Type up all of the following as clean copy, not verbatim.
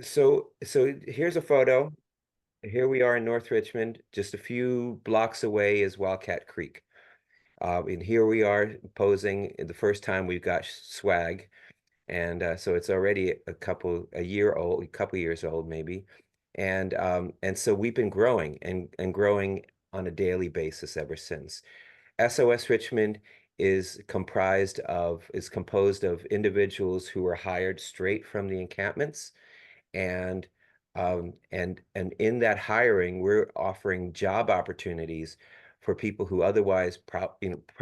So here's a photo. Here we are in North Richmond. Just a few blocks away is Wildcat Creek. And here we are posing the first time we've got swag. And so it's already a year old, a couple years old maybe. And so we've been growing and growing on a daily basis ever since. SOS Richmond is composed of individuals who were hired straight from the encampments and and in that hiring, we're offering job opportunities for people who otherwise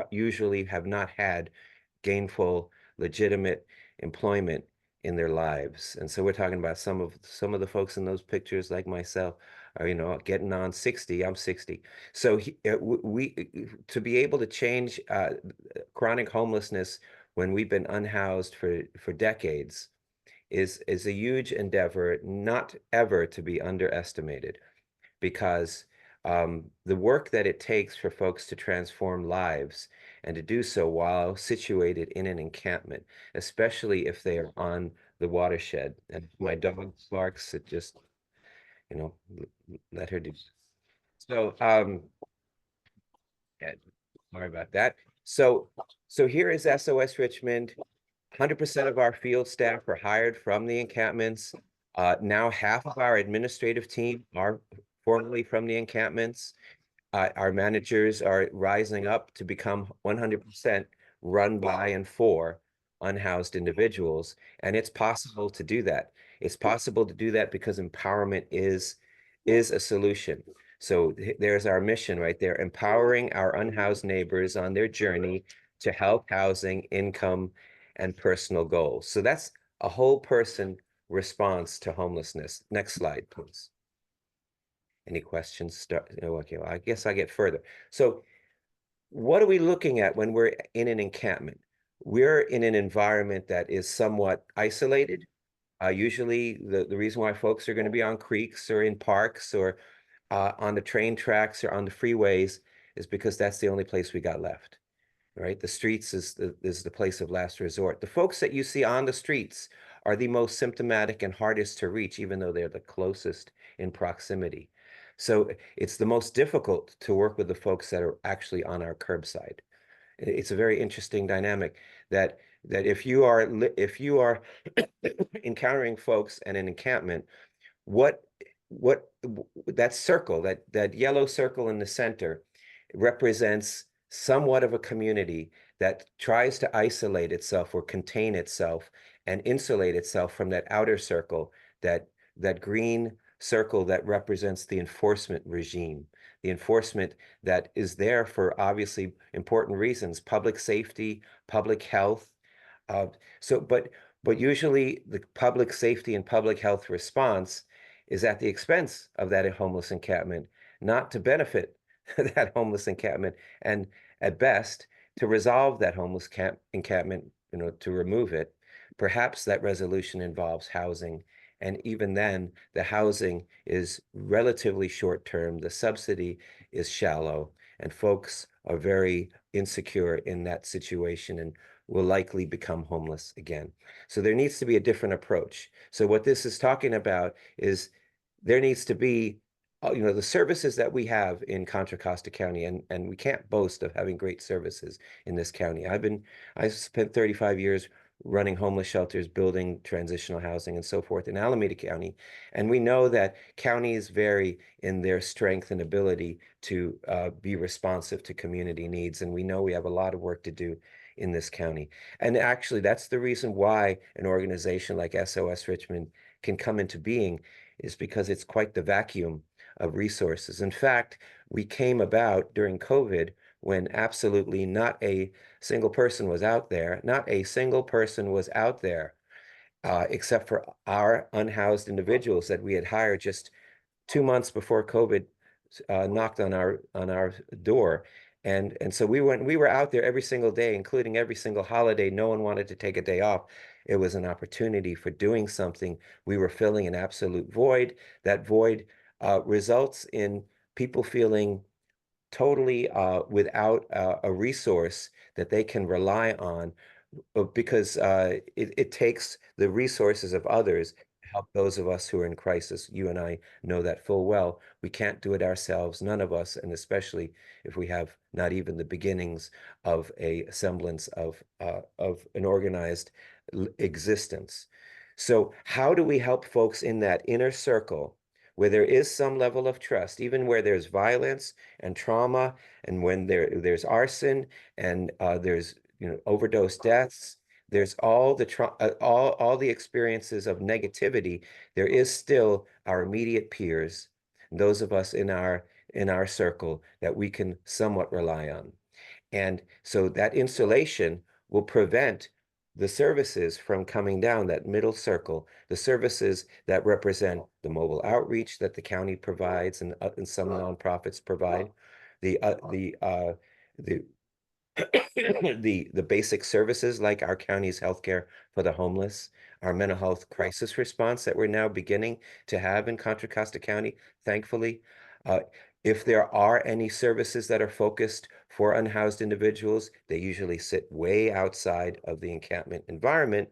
usually have not had gainful, legitimate employment in their lives. And so we're talking about some of the folks in those pictures, like myself, are getting on 60. I'm 60. So we to be able to change chronic homelessness when we've been unhoused for decades is a huge endeavor, not ever to be underestimated, because the work that it takes for folks to transform lives and to do so while situated in an encampment, especially if they are on the watershed. And my dog barks, it just, you know, let her do. So, yeah, sorry about that. So, so here is SOS Richmond. 100% of our field staff are hired from the encampments. Now half of our administrative team are formerly from the encampments. Our managers are rising up to become 100% run by and for unhoused individuals. And it's possible to do that. It's possible to do that because empowerment is a solution. So there's our mission right there, empowering our unhoused neighbors on their journey to health, housing, income, and personal goals. So that's a whole person response to homelessness. Next slide, please. Any questions? Okay, well, I guess I get further. So what are we looking at when we're in an encampment? We're in an environment that is somewhat isolated. Usually the reason why folks are going to be on creeks or in parks or on the train tracks or on the freeways is because that's the only place we got left. Right? The streets is the place of last resort. The folks that you see on the streets are the most symptomatic and hardest to reach, even though they're the closest in proximity. So it's the most difficult to work with the folks that are actually on our curbside. It's a very interesting dynamic that if you are encountering folks at an encampment, what what that circle, that yellow circle in the center represents somewhat of a community that tries to isolate itself or contain itself and insulate itself from that outer circle, that green circle that represents the enforcement regime, the enforcement that is there for obviously important reasons, public safety, public health. Uh, but usually the public safety and public health response is at the expense of that homeless encampment, not to benefit that homeless encampment, and at best to resolve that homeless encampment, to remove it. Perhaps that resolution involves housing, and even then, the housing is relatively short term. The subsidy is shallow, and folks are very insecure in that situation and will likely become homeless again. So there needs to be a different approach. So what this is talking about is there needs to be, the services that we have in Contra Costa County, and we can't boast of having great services in this county. I spent 35 years running homeless shelters, building transitional housing and so forth in Alameda County. And we know that counties vary in their strength and ability to be responsive to community needs. And we know we have a lot of work to do in this county. And actually, that's the reason why an organization like SOS Richmond can come into being, is because it's quite the vacuum of resources. In fact, we came about during COVID when absolutely not a single person was out there. Not a single person was out there, except for our unhoused individuals that we had hired just 2 months before COVID knocked on our door. And so we were out there every single day, including every single holiday. No one wanted to take a day off. It was an opportunity for doing something. We were filling an absolute void. That void results in people feeling totally without a resource that they can rely on, because it takes the resources of others help those of us who are in crisis. You and I know that full well. We can't do it ourselves, none of us, and especially if we have not even the beginnings of a semblance of an organized existence. So how do we help folks in that inner circle where there is some level of trust, even where there's violence and trauma, and when there's arson and there's overdose deaths, there's all the experiences of negativity. There is still our immediate peers, those of us in our circle that we can somewhat rely on. And so that insulation will prevent the services from coming down that middle circle, the services that represent the mobile outreach that the county provides and some nonprofits provide, the the basic services like our county's healthcare for the homeless, our mental health crisis response that we're now beginning to have in Contra Costa County, thankfully. If there are any services that are focused for unhoused individuals, they usually sit way outside of the encampment environment.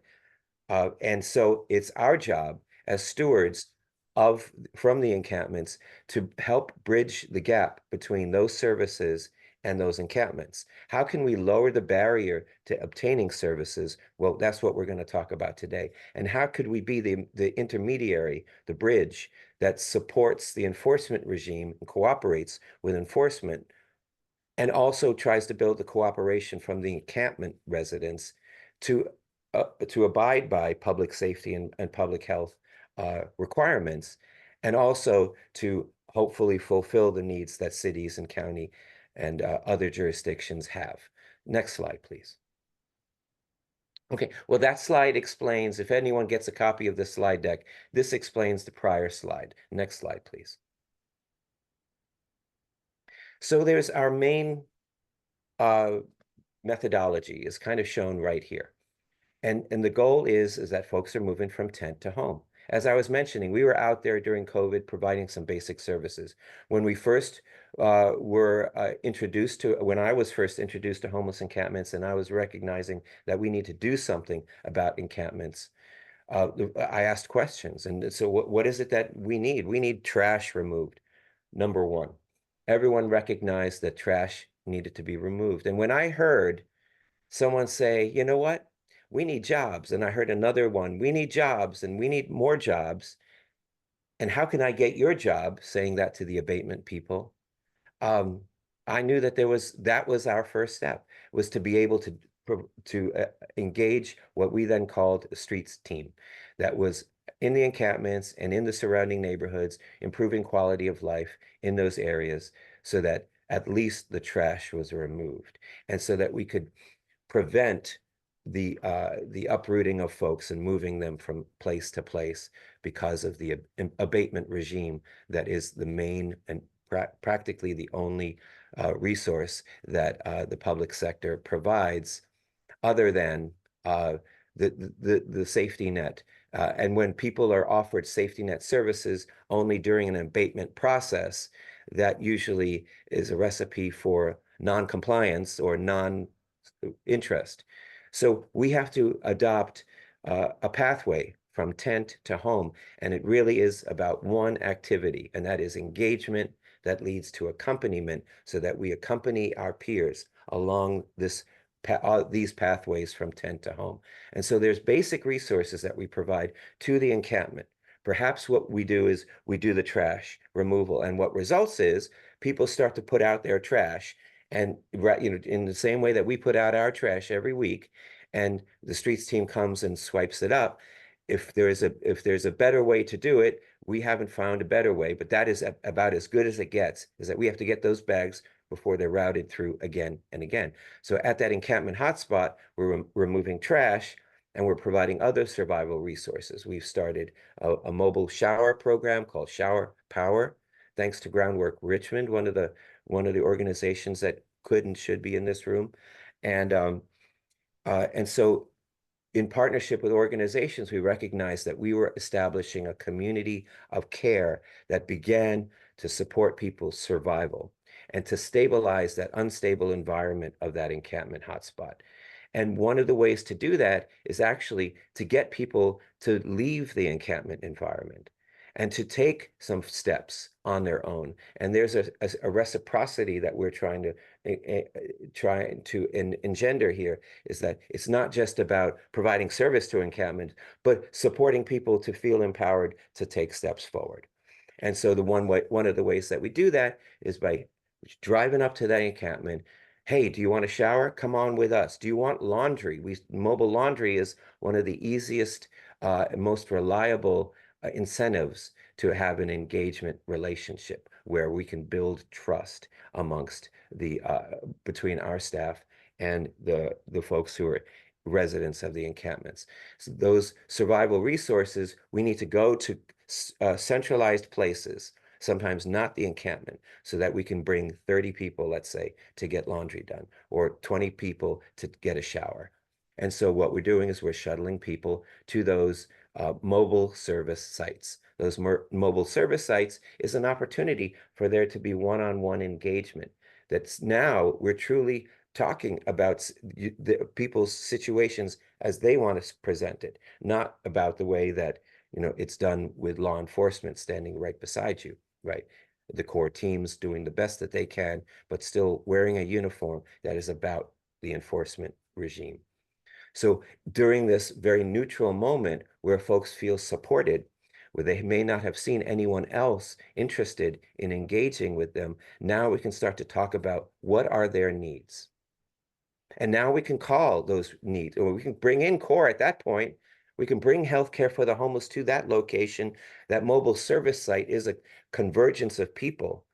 And so it's our job as stewards from the encampments to help bridge the gap between those services and those encampments. How can we lower the barrier to obtaining services? Well, that's what we're going to talk about today. And how could we be the intermediary, the bridge that supports the enforcement regime and cooperates with enforcement, and also tries to build the cooperation from the encampment residents to abide by public safety and public health requirements, and also to hopefully fulfill the needs that cities and county and other jurisdictions have. Next slide, please. Okay, well, that slide explains, if anyone gets a copy of this slide deck, this explains the prior slide. Next slide, please. So there's our main methodology is kind of shown right here. And the goal is that folks are moving from tent to home. As I was mentioning, we were out there during COVID providing some basic services. When we first when I was first introduced to homeless encampments, and I was recognizing that we need to do something about encampments, I asked questions. And so what is it that we need? We need trash removed, number one. Everyone recognized that trash needed to be removed. And when I heard someone say, you know what? We need jobs. And I heard another one, we need jobs and we need more jobs. And how can I get your job? Saying that to the abatement people. I knew that that was our first step, was to be able to engage what we then called a streets team that was in the encampments and in the surrounding neighborhoods, improving quality of life in those areas so that at least the trash was removed, and so that we could prevent the uprooting of folks and moving them from place to place because of the abatement regime that is the main and practically the only resource that the public sector provides, other than the safety net. And when people are offered safety net services only during an abatement process, that usually is a recipe for non-compliance or non-interest. So we have to adopt a pathway from tent to home. And it really is about one activity, and that is engagement that leads to accompaniment, so that we accompany our peers along these pathways from tent to home. And so there's basic resources that we provide to the encampment. Perhaps what we do is we do the trash removal, and what results is people start to put out their trash, and in the same way that we put out our trash every week, and the streets team comes and swipes it up. If there's a better way to do it, we haven't found a better way, but that is about as good as it gets, is that we have to get those bags before they're routed through again and again. So at that encampment hotspot, we're removing trash, and we're providing other survival resources. We've started a mobile shower program called Shower Power, thanks to Groundwork Richmond, one of the organizations that could and should be in this room. And so in partnership with organizations, we recognized that we were establishing a community of care that began to support people's survival and to stabilize that unstable environment of that encampment hotspot. And one of the ways to do that is actually to get people to leave the encampment environment and to take some steps on their own. And there's a reciprocity that we're trying to engender here, is that it's not just about providing service to encampment, but supporting people to feel empowered to take steps forward. And so one of the ways that we do that is by driving up to that encampment. Hey, do you want a shower? Come on with us. Do you want laundry? Mobile laundry is one of the easiest, most reliable incentives to have an engagement relationship where we can build trust amongst between our staff and the folks who are residents of the encampments. So those survival resources, we need to go to centralized places, sometimes not the encampment, so that we can bring 30 people, let's say, to get laundry done, or 20 people to get a shower. And so what we're doing is we're shuttling people to those mobile service sites. Those mobile service sites is an opportunity for there to be one-on-one engagement. That's now we're truly talking about the people's situations as they want to present it, not about the way that it's done with law enforcement standing right beside you, right? The core teams doing the best that they can, but still wearing a uniform that is about the enforcement regime. So during this very neutral moment where folks feel supported, where they may not have seen anyone else interested in engaging with them, now we can start to talk about what are their needs. And now we can call those needs, or we can bring in core at that point. We can bring healthcare for the homeless to that location. That mobile service site is a convergence of people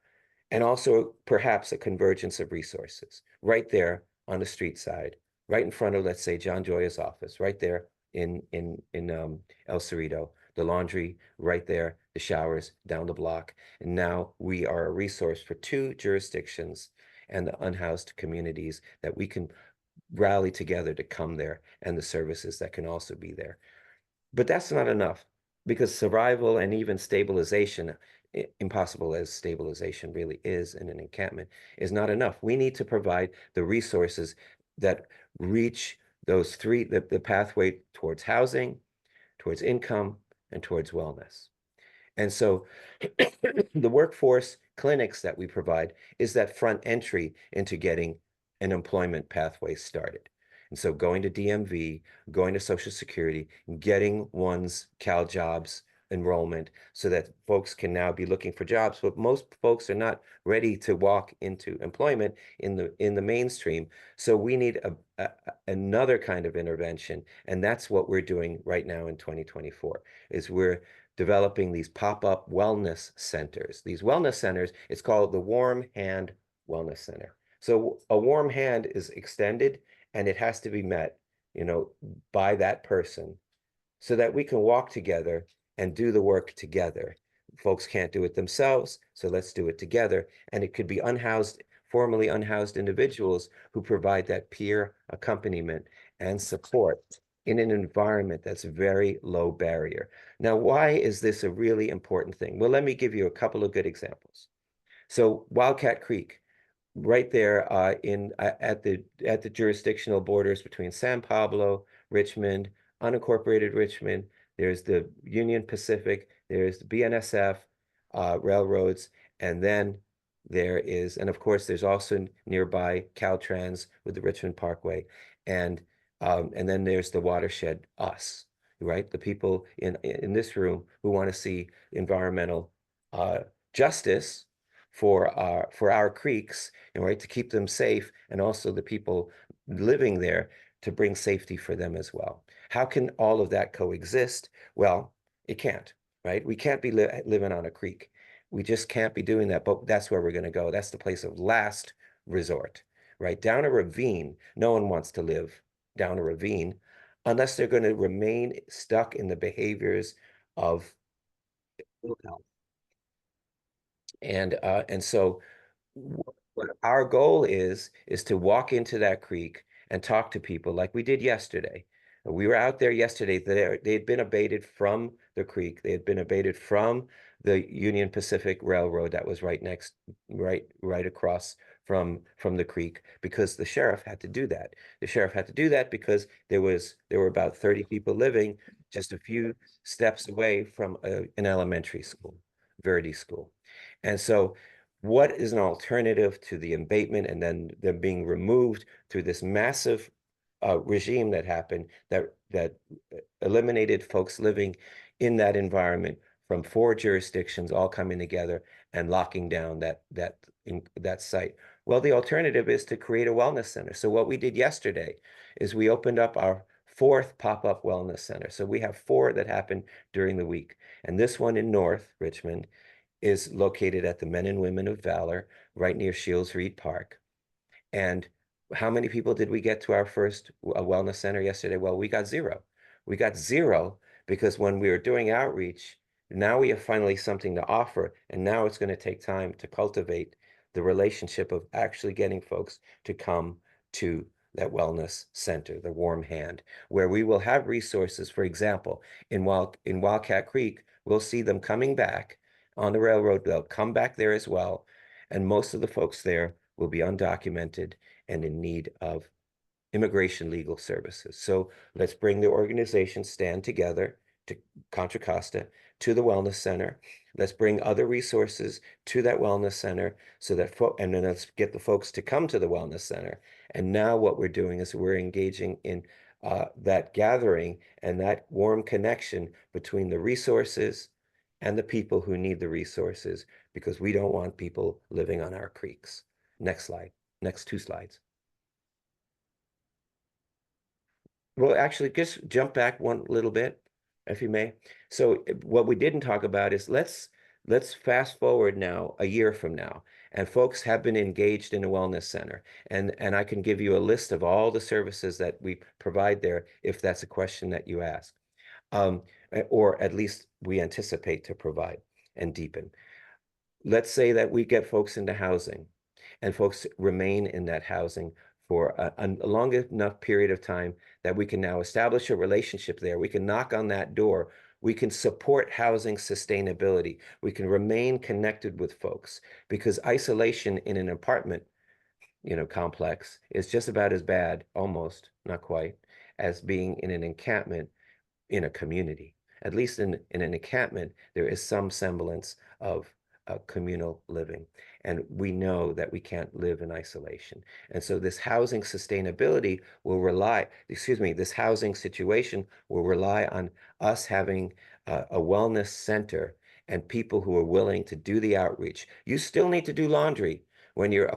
and also perhaps a convergence of resources right there on the street side, right in front of, let's say, John Joya's office, right there in El Cerrito, the laundry right there, the showers down the block. And now we are a resource for 2 jurisdictions and the unhoused communities that we can rally together to come there, and the services that can also be there. But that's not enough, because survival and even stabilization, impossible as stabilization really is in an encampment, is not enough. We need to provide the resources that reach those the pathway towards housing, towards income, and towards wellness. And so the workforce clinics that we provide is that front entry into getting an employment pathway started. And so going to DMV, going to Social Security, getting one's Cal Jobs enrollment so that folks can now be looking for jobs. But most folks are not ready to walk into employment in the mainstream. So we need another kind of intervention. And that's what we're doing right now in 2024, is we're developing these pop-up wellness centers. These wellness centers, it's called the Warm Hand Wellness Center. So a warm hand is extended, and it has to be met, by that person, so that we can walk together and do the work together. Folks can't do it themselves, so let's do it together. And it could be formerly unhoused individuals who provide that peer accompaniment and support in an environment that's very low barrier. Now, why is this a really important thing? Well, let me give you a couple of good examples. So Wildcat Creek, right there at the jurisdictional borders between San Pablo, Richmond, unincorporated Richmond. There's the Union Pacific, there's the BNSF railroads, and then and of course, there's also nearby Caltrans with the Richmond Parkway, and then there's the watershed, us, right? The people in this room who want to see environmental justice for our creeks, right, to keep them safe, and also the people living there to bring safety for them as well. How can all of that coexist? Well, it can't, right? We can't be living on a creek. We just can't be doing that, but that's where we're going to go. That's the place of last resort, right? Down a ravine, no one wants to live down a ravine unless they're going to remain stuck in the behaviors of ill health. And so what our goal is to walk into that creek and talk to people like we did yesterday. We were out there yesterday. They had been abated from the creek. They had been abated from the Union Pacific Railroad that was right across from the creek because the sheriff had to do that. The sheriff had to do that because there were about 30 people living just a few steps away from an elementary school, Verdi School. And so what is an alternative to the abatement and then them being removed through this massive regime that happened that eliminated folks living in that environment from 4 jurisdictions all coming together and locking down that site. Well, the alternative is to create a wellness center. So what we did yesterday is we opened up our 4th pop-up wellness center. So we have 4 that happen during the week. And this one in North Richmond is located at the Men and Women of Valor, right near Shields Reed Park. And how many people did we get to our first wellness center yesterday? Well, we got 0. We got 0 because when we were doing outreach, now we have finally something to offer. And now it's going to take time to cultivate the relationship of actually getting folks to come to that wellness center, the Warm Hand, where we will have resources. For example, in Wildcat Creek, we'll see them coming back on the railroad. They'll come back there as well. And most of the folks there will be undocumented and in need of immigration legal services. So let's bring the organization Stand Together to Contra Costa to the Wellness Center. Let's bring other resources to that Wellness Center so that and then let's get the folks to come to the Wellness Center. And now what we're doing is we're engaging in that gathering and that warm connection between the resources and the people who need the resources, because we don't want people living on our creeks. Next slide. Next 2 slides. Well, actually, just jump back one little bit, if you may. So what we didn't talk about is let's fast forward now a year from now, and folks have been engaged in a wellness center, and I can give you a list of all the services that we provide there if that's a question that you ask, or at least we anticipate to provide and deepen. Let's say that we get folks into housing and folks remain in that housing for a long enough period of time that we can now establish a relationship there. We can knock on that door. We can support housing sustainability. We can remain connected with folks, because isolation in an apartment, complex is just about as bad, almost, not quite, as being in an encampment in a community. At least in an encampment, there is some semblance of communal living. And we know that we can't live in isolation. And so this housing sustainability will this housing situation will rely on us having a wellness center and people who are willing to do the outreach. You still need to do laundry when you're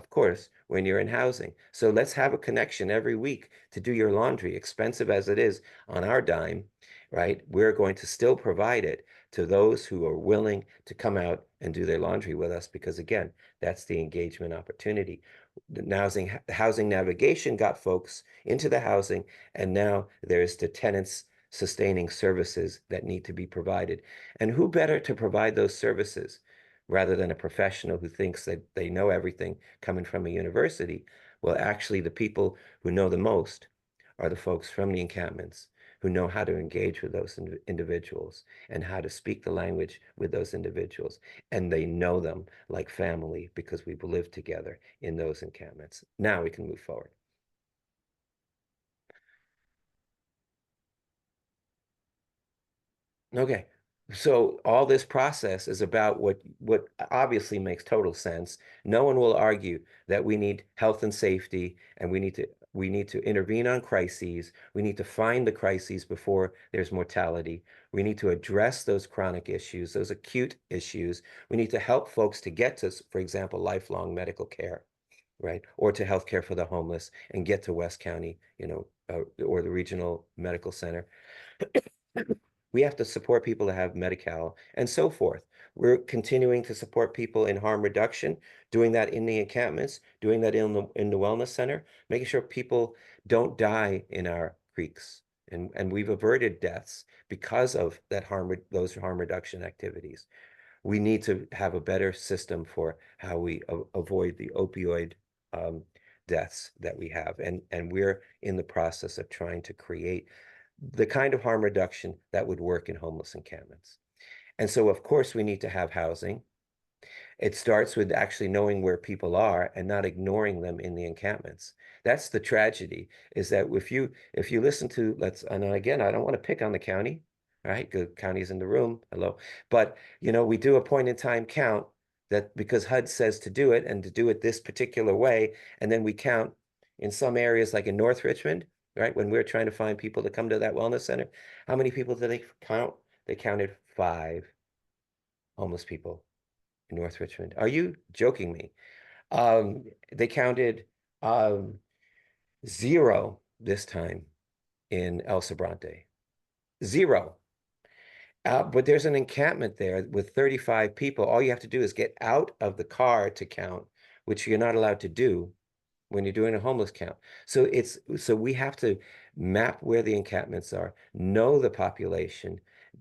in housing. So let's have a connection every week to do your laundry, expensive as it is on our dime, right? We're going to still provide it to those who are willing to come out and do their laundry with us, because again, that's the engagement opportunity. The housing navigation got folks into the housing, and now there's the tenants sustaining services that need to be provided. And who better to provide those services rather than a professional who thinks that they know everything coming from a university? Well, actually, the people who know the most are the folks from the encampments, who know how to engage with those individuals and how to speak the language with those individuals. And they know them like family because we've lived together in those encampments. Now we can move forward. Okay. So all this process is about what obviously makes total sense. No one will argue that we need health and safety, and we need to intervene on crises. We need to find the crises before there's mortality. We need to address those chronic issues, those acute issues. We need to help folks to get to, for example, lifelong medical care, right? Or to health care for the homeless and get to West County, or the regional medical center. We have to support people to have Medi-Cal and so forth. We're continuing to support people in harm reduction, doing that in the encampments, doing that in the wellness center, making sure people don't die in our creeks. And we've averted deaths because of those harm reduction activities. We need to have a better system for how we avoid the opioid deaths that we have. And we're in the process of trying to create the kind of harm reduction that would work in homeless encampments. And so, of course, we need to have housing. It starts with actually knowing where people are and not ignoring them in the encampments. That's the tragedy, is that if you listen to, and again, I don't want to pick on the county, right? The county's in the room, hello. But, we do a point in time count that because HUD says to do it and to do it this particular way, and then we count in some areas like in North Richmond, right? When we're trying to find people to come to that wellness center, how many people did they count? They counted 5 homeless people in North Richmond. Are you joking me? They counted um, 0 this time in El Sobrante. 0. But there's an encampment there with 35 people. All you have to do is get out of the car to count, which you're not allowed to do when you're doing a homeless count. So we have to map where the encampments are, know the population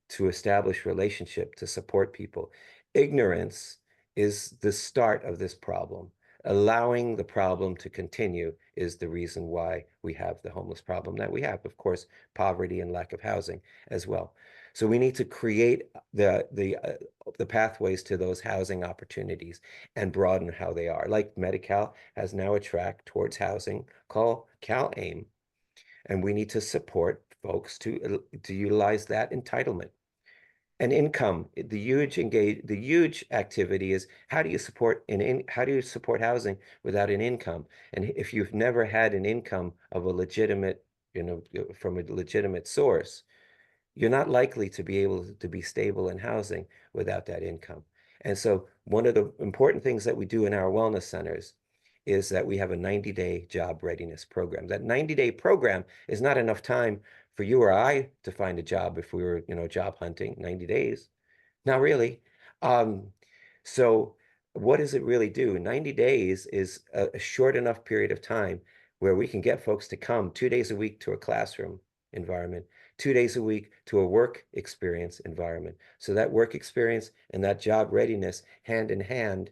to establish relationship to support people. Ignorance is the start of this problem. Allowing the problem to continue is the reason why we have the homeless problem that we have. Of course, poverty and lack of housing as well. So we need to create the pathways to those housing opportunities and broaden how they are. Like Medi-Cal has now a track towards housing called CalAIM, and we need to support folks to utilize that entitlement. And income, the huge activity is how do you support housing without an income? And if you've never had an income of a legitimate, from a legitimate source, you're not likely to be able to be stable in housing without that income. And so one of the important things that we do in our wellness centers is that we have a 90-day job readiness program. That 90-day program is not enough time for you or I to find a job if we were, job hunting 90 days. Not really. Um, so what does it really do? 90 days is a short enough period of time where we can get folks to come 2 days a week to a classroom environment, 2 days a week to a work experience environment. So that work experience and that job readiness hand in hand,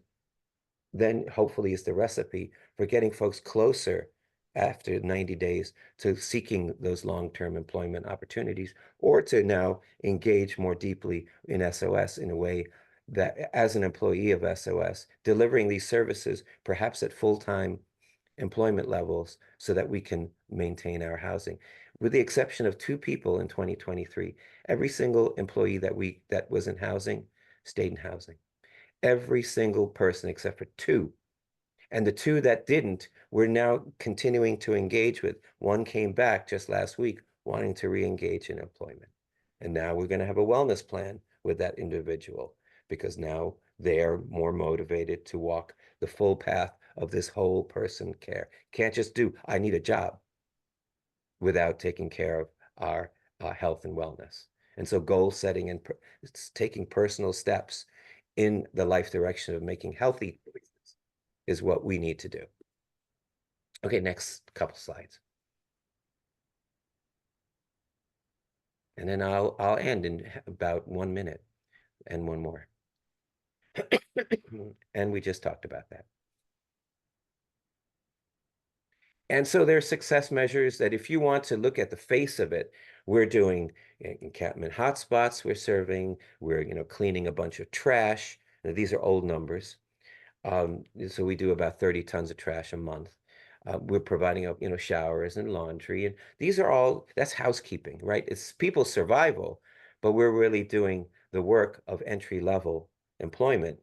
then hopefully is the recipe for getting folks closer after 90 days to seeking those long-term employment opportunities, or to now engage more deeply in SOS in a way that as an employee of SOS, delivering these services perhaps at full-time employment levels so that we can maintain our housing. With the exception of 2 people in 2023, every single employee that was in housing stayed in housing. Every single person except for 2. And the 2 that didn't, we're now continuing to engage with. One came back just last week wanting to re-engage in employment. And now we're going to have a wellness plan with that individual because now they're more motivated to walk the full path of this whole person care. Can't just do, I need a job, without taking care of our health and wellness. And so goal setting and taking personal steps in the life direction of making healthy choices is what we need to do. Okay, next couple slides. And then I'll end in about 1 minute and one more. And we just talked about that. And so there's success measures that if you want to look at the face of it, we're doing encampment hotspots, we're serving, we're cleaning a bunch of trash. Now, these are old numbers. So we do about 30 tons of trash a month. We're providing showers and laundry, and these are all, that's housekeeping, right? It's people's survival, but we're really doing the work of entry-level employment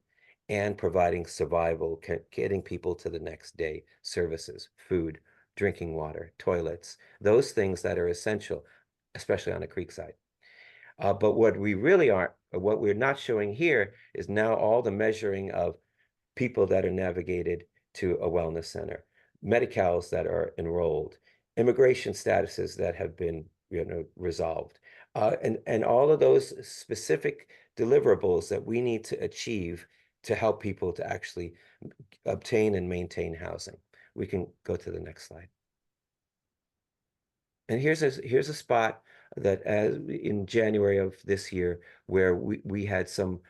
and providing survival, getting people to the next day, services, food, drinking water, toilets, those things that are essential, especially on a creek side. But what we're not showing here is now all the measuring of people that are navigated to a wellness center, Medi-Cals that are enrolled, immigration statuses that have been resolved, and all of those specific deliverables that we need to achieve to help people to actually obtain and maintain housing. We can go to the next slide. And here's a spot that in January of this year where we had some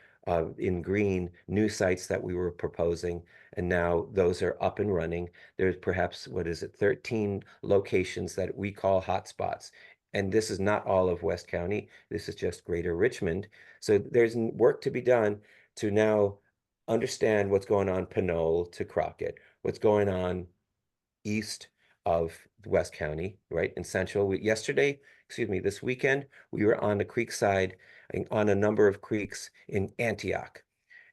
in green new sites that we were proposing, and now those are up and running. There's perhaps, 13 locations that we call hotspots. And this is not all of West County. This is just Greater Richmond. So there's work to be done to now understand what's going on Pinole to Crockett, what's going on east of West County, right, in Central. This weekend, we were on the creek side, on a number of creeks in Antioch.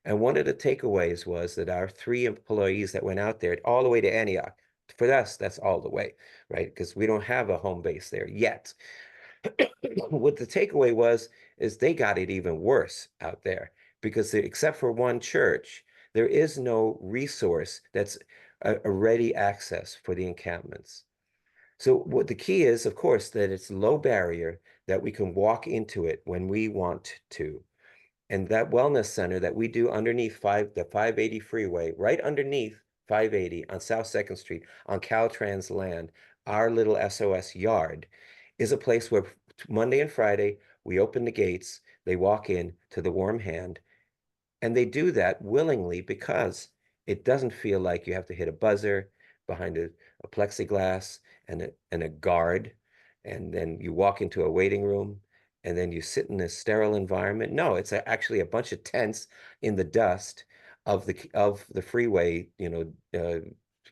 And one of the takeaways was that our 3 employees that went out there all the way to Antioch, for us, that's all the way, right? Because we don't have a home base there yet. What the takeaway was is they got it even worse out there because except for one church, there is no resource that's a ready access for the encampments. So what the key is, of course, that it's low barrier, that we can walk into it when we want to. And that wellness center that we do underneath the 580 freeway, right underneath 580 on South 2nd Street on Caltrans land, our little SOS yard, is a place where Monday and Friday we open the gates, they walk in to the warm hand, and they do that willingly because it doesn't feel like you have to hit a buzzer behind a plexiglass and a guard, and then you walk into a waiting room, and then you sit in a sterile environment. No, it's actually a bunch of tents in the dust of the freeway,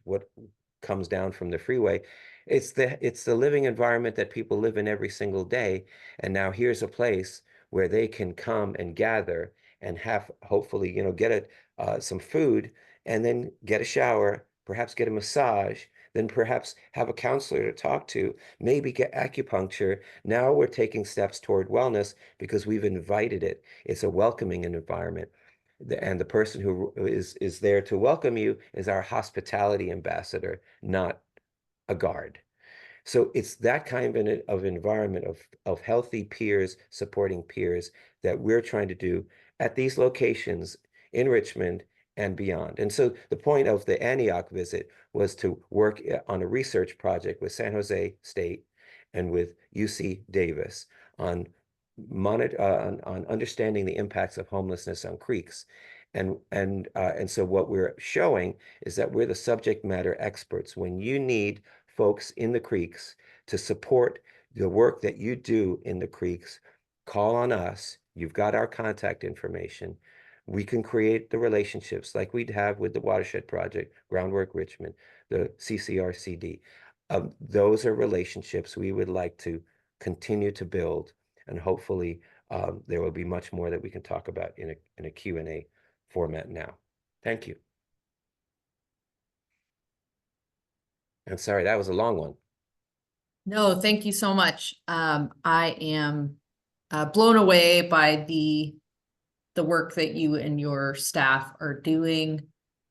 what comes down from the freeway. It's the living environment that people live in every single day. And now here's a place where they can come and gather and have, hopefully, get some food, and then get a shower, perhaps get a massage, then perhaps have a counselor to talk to, maybe get acupuncture. Now we're taking steps toward wellness because we've invited it. It's a welcoming environment. And the person who is there to welcome you is our hospitality ambassador, not a guard. So it's that kind of environment of healthy peers supporting peers that we're trying to do at these locations in Richmond and beyond. And so the point of the Antioch visit was to work on a research project with San Jose State and with UC Davis on on understanding the impacts of homelessness on creeks. And so what we're showing is that we're the subject matter experts. When you need folks in the creeks to support the work that you do in the creeks, call on us. You've got our contact information. We can create the relationships like we'd have with the Watershed Project, Groundwork Richmond, the CCRCD. Those are relationships we would like to continue to build, and hopefully there will be much more that we can talk about in a Q&A format now. Thank you. I'm sorry, that was a long one. No, thank you so much. I am blown away by the work that you and your staff are doing.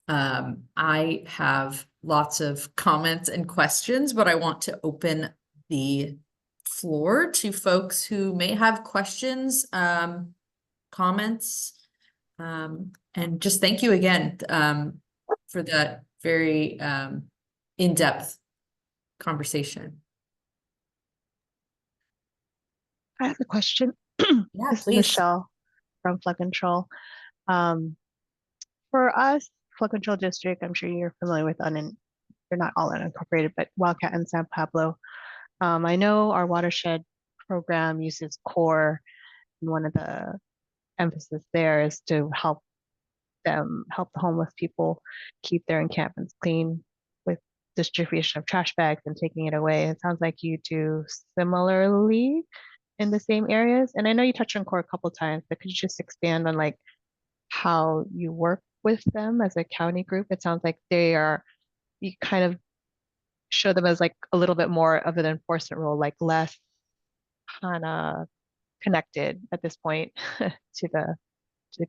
I have lots of comments and questions, but I want to open the floor to folks who may have questions, comments, and just thank you again for that very in-depth conversation. I have a question. Yeah, This is please. Michelle from Flood Control. For us, Flood Control District, I'm sure you're familiar with, they're not all unincorporated, but Wildcat and San Pablo. I know our watershed program uses CORE, and one of the emphasis there is to help the homeless people keep their encampments clean with distribution of trash bags and taking it away. It sounds like you do similarly in the same areas. And I know you touched on CORE a couple of times, but could you just expand on like how you work with them as a county group? It sounds like you kind of show them as like a little bit more of an enforcement role, like less kind of connected at this point to the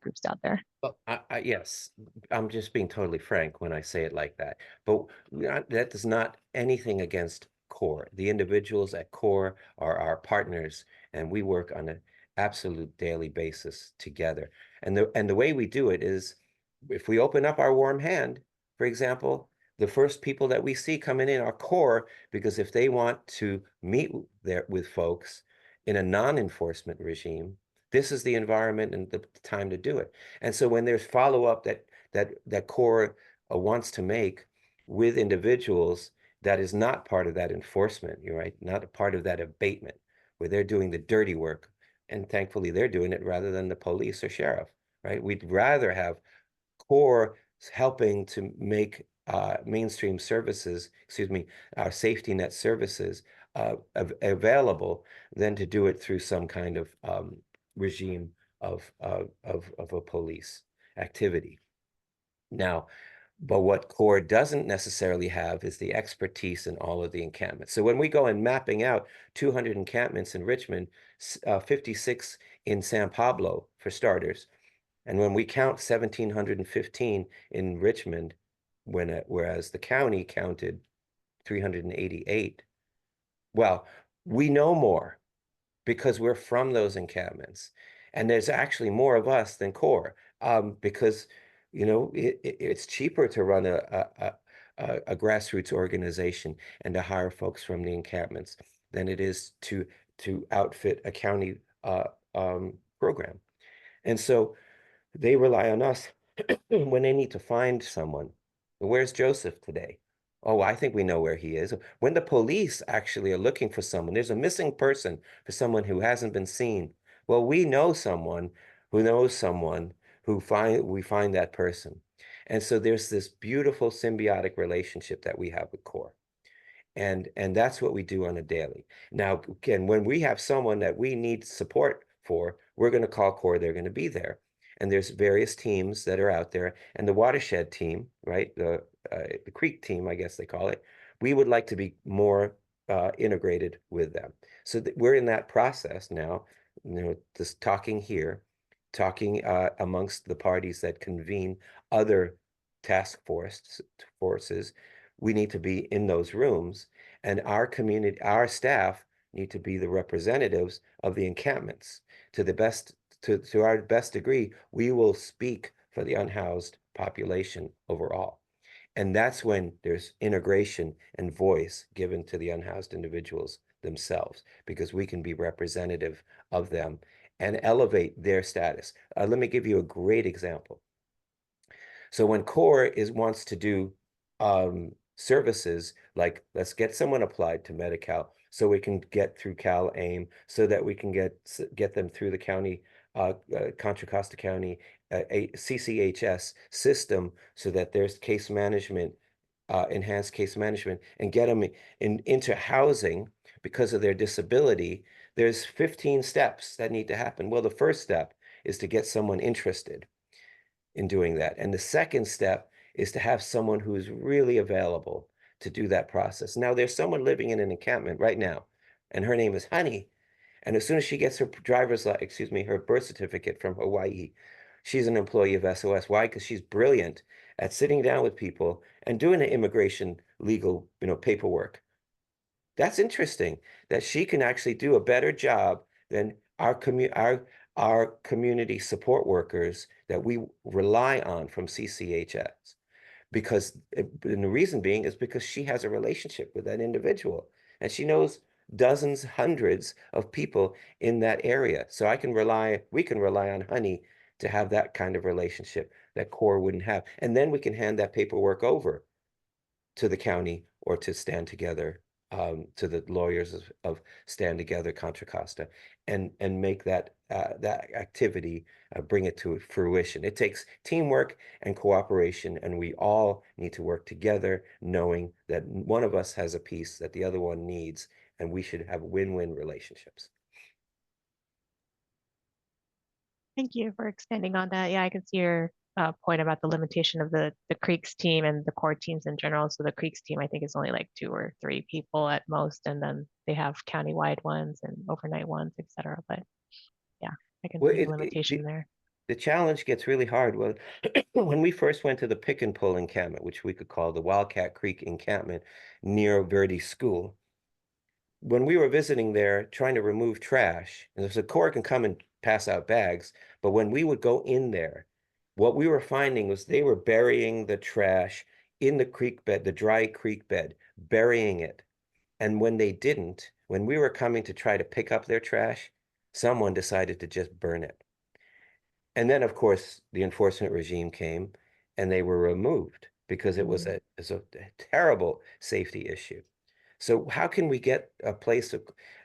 groups out there. Well, yes, I'm just being totally frank when I say it like that. But that is not anything against CORE. The individuals at CORE are our partners, and we work on an absolute daily basis together. And the way we do it is, if we open up our warm hand, for example, the first people that we see coming in are CORE, because if they want to meet with folks in a non-enforcement regime, this is the environment and the time to do it. And so when there's follow-up that CORE wants to make with individuals, that is not part of that enforcement, you're right, not a part of that abatement, where they're doing the dirty work. And thankfully they're doing it rather than the police or sheriff, right? We'd rather have CORE is helping to make mainstream services, our safety net services available than to do it through some kind of regime of a police activity. Now, but what CORE doesn't necessarily have is the expertise in all of the encampments. So when we go and mapping out 200 encampments in Richmond, 56 in San Pablo, for starters, and when we count 1,715 in Richmond, whereas the county counted 388, well, we know more because we're from those encampments. And there's actually more of us than CORE, because it's cheaper to run a grassroots organization and to hire folks from the encampments than it is to outfit a county program. And so they rely on us when they need to find someone. Where's Joseph today? Oh, I think we know where he is. When the police actually are looking for someone, there's a missing person for someone who hasn't been seen. Well, we know someone who knows someone who we find that person. And so there's this beautiful symbiotic relationship that we have with CORE. And that's what we do on a daily. Now, again, when we have someone that we need support for, we're going to call CORE, they're going to be there. And there's various teams that are out there. And the watershed team, right, the creek team, I guess they call it, we would like to be more integrated with them. So we're in that process now, just talking here, talking amongst the parties that convene other task forces. We need to be in those rooms, and our community, our staff need to be the representatives of the encampments. To our best degree, we will speak for the unhoused population overall. And that's when there's integration and voice given to the unhoused individuals themselves, because we can be representative of them and elevate their status. Let me give you a great example. So when CORE wants to do services, like let's get someone applied to Medi-Cal so we can get through Cal-AIM, so that we can get them through the county, Contra Costa County, a CCHS system, so that there's case management, enhanced case management, and get them into housing because of their disability. There's 15 steps that need to happen. Well, the first step is to get someone interested in doing that. And the second step is to have someone who is really available to do that process. Now, there's someone living in an encampment right now, and her name is Honey. And as soon as she gets her her birth certificate from Hawaii, she's an employee of SOS. Why? Because she's brilliant at sitting down with people and doing the immigration legal, paperwork. That's interesting that she can actually do a better job than our community support workers that we rely on from CCHS. And the reason being is because she has a relationship with that individual, and she knows dozens, hundreds of people in that area. So we can rely on Honey to have that kind of relationship that CORE wouldn't have. And then we can hand that paperwork over to the county or to Stand Together, to the lawyers of Stand Together Contra Costa, and make that activity, bring it to fruition. It takes teamwork and cooperation, and we all need to work together, knowing that one of us has a piece that the other one needs, and we should have win-win relationships. Thank you for expanding on that. Yeah, I can see your point about the limitation of the Creeks team and the CORE teams in general. So the Creeks team, I think, is only like 2 or 3 people at most, and then they have countywide ones and overnight ones, etc. But yeah, I can see the limitation there. The challenge gets really hard. Well, when we first went to the Pick and Pull encampment, which we could call the Wildcat Creek encampment near Verde School, when we were visiting there trying to remove trash, and the CORE can come and pass out bags, but when we would go in there, what we were finding was they were burying the trash in the creek bed, the dry creek bed, burying it. And when they didn't, when we were coming to try to pick up their trash, someone decided to just burn it. And then, of course, the enforcement regime came and they were removed because it was a terrible safety issue. So how can we get a place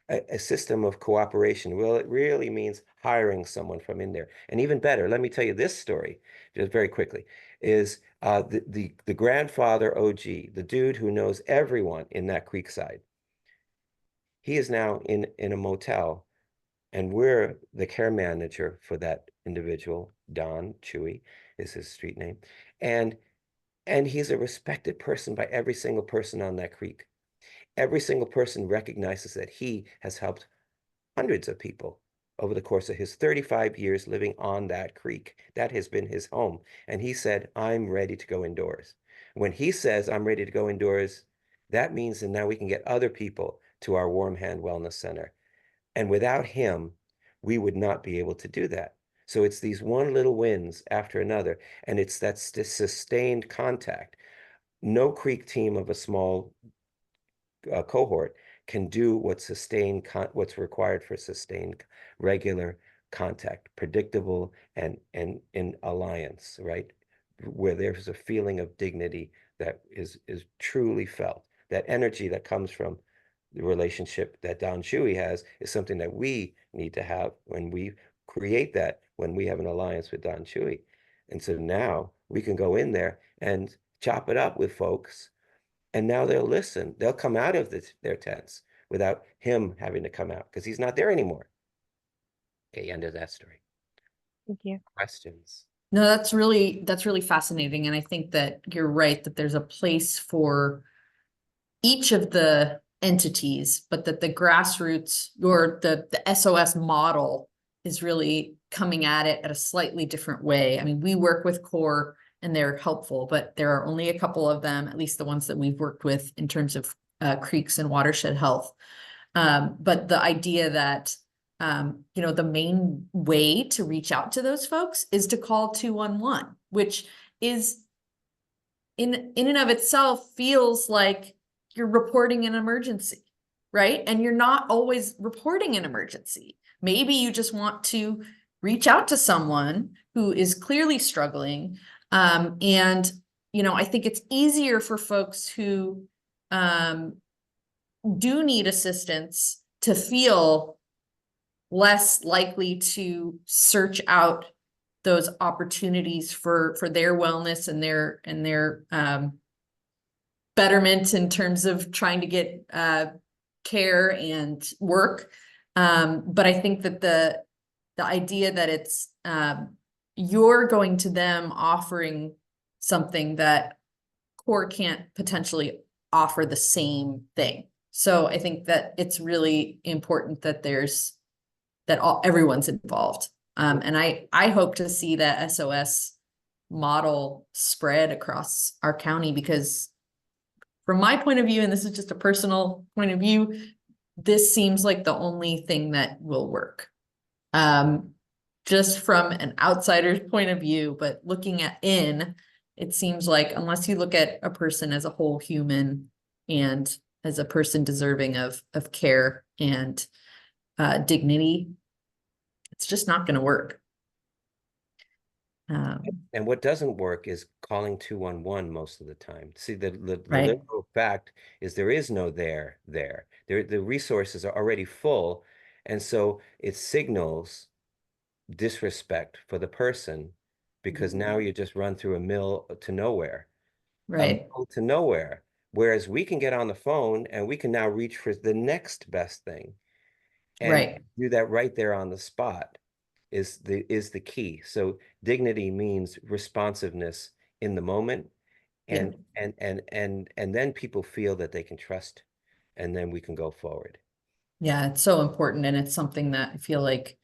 a system of cooperation. Well, it really means hiring someone from in there. And even better, let me tell you this story, just very quickly, is the grandfather OG, the dude who knows everyone in that Creekside. He is now in a motel, and we're the care manager for that individual. Don Chewy is his street name. And he's a respected person by every single person on that creek. Every single person recognizes that he has helped hundreds of people over the course of his 35 years living on that creek. That has been his home. And he said, I'm ready to go indoors. When he says, I'm ready to go indoors, that means that now we can get other people to our Warm Hand Wellness Center. And without him, we would not be able to do that. So it's these one little wins after another, and it's that sustained contact. No creek team of a small cohort can do what's required for sustained regular contact, predictable and in alliance, right? Where there's a feeling of dignity that is truly felt. That energy that comes from the relationship that Don Chewy has is something that we need to have when we create that, when we have an alliance with Don Chewy. And so now we can go in there and chop it up with folks, and now they'll listen. They'll come out of their tents without him having to come out because he's not there anymore. Okay, end of that story. Thank you. Questions? No, that's really fascinating. And I think that you're right, that there's a place for each of the entities, but that the grassroots or the SOS model is really coming at it at a slightly different way. I mean, we work with CORE and they're helpful, but there are only a couple of them, at least the ones that we've worked with in terms of creeks and watershed health. But the idea that, you know, the main way to reach out to those folks is to call 211, which is in and of itself feels like you're reporting an emergency, right? And you're not always reporting an emergency. Maybe you just want to reach out to someone who is clearly struggling. And, you know, I think it's easier for folks who do need assistance to feel less likely to search out those opportunities for their wellness and their betterment in terms of trying to get care and work. But I think that the idea that it's you're going to them offering something that CORE can't potentially offer the same thing. So I think that it's really important that everyone's involved. And I hope to see that SOS model spread across our county, because from my point of view, and this is just a personal point of view, this seems like the only thing that will work. Just from an outsider's point of view, but looking it seems like unless you look at a person as a whole human and as a person deserving of care and dignity, it's just not going to work. And what doesn't work is calling 211 most of the time. See, the Right. literal fact is there is no there. The resources are already full. And so it signals disrespect for the person, because now you just run through a mill to nowhere. Right. To nowhere. Whereas we can get on the phone and we can now reach for the next best thing. And Right. do that right there on the spot is the key. So dignity means responsiveness in the moment, and then people feel that they can trust, and then we can go forward. Yeah, it's so important. And it's something that I feel like,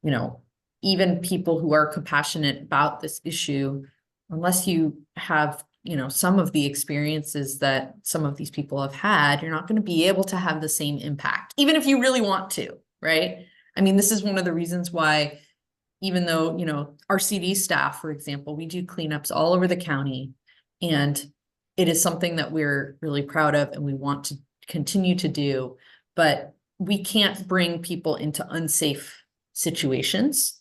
you know, even people who are compassionate about this issue, unless you have, you know, some of the experiences that some of these people have had, you're not going to be able to have the same impact, even if you really want to, right? I mean, this is one of the reasons why, even though, you know, our CD staff, for example, we do cleanups all over the county, and it is something that we're really proud of and we want to continue to do, but we can't bring people into unsafe situations.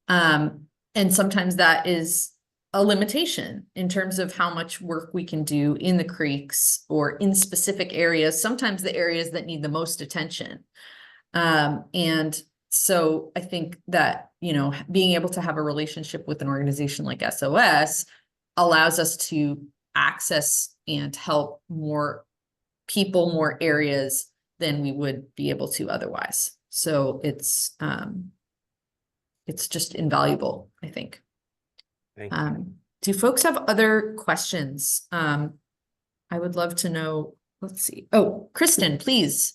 And sometimes that is a limitation in terms of how much work we can do in the creeks or in specific areas, sometimes the areas that need the most attention. And so I think that, you know, being able to have a relationship with an organization like SOS allows us to access and help more people, more areas than we would be able to otherwise. So it's just invaluable, I think. Thank you. Do folks have other questions? I would love to know. Let's see. Oh, Kristen, please.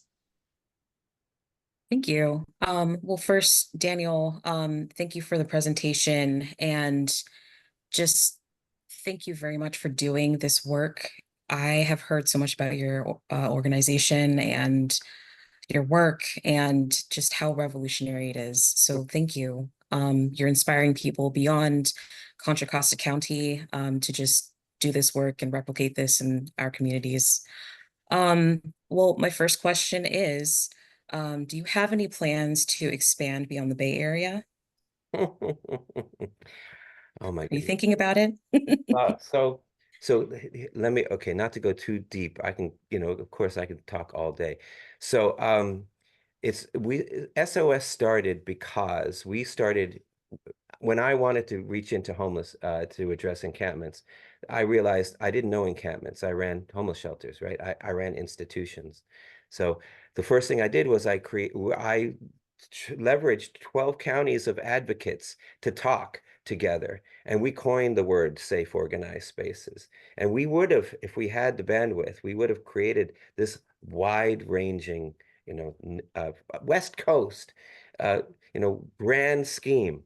Thank you. Well, first, Daniel, thank you for the presentation, and just thank you very much for doing this work. I have heard so much about your organization and your work and just how revolutionary it is. So thank you. You're inspiring people beyond Contra Costa County to just do this work and replicate this in our communities. Well, my first question is, do you have any plans to expand beyond the Bay Area? Oh my Are you goodness. thinking about it? So let me, okay, not to go too deep. I can, you know, of course I can talk all day. So SOS started because we started when I wanted to reach into homeless to address encampments. I realized I didn't know encampments. I ran homeless shelters, right? I ran institutions. So the first thing I did was I leveraged 12 counties of advocates to talk together, and we coined the word safe organized spaces. And we would have, if we had the bandwidth, we would have created this wide ranging, you know, West Coast, you know, grand scheme.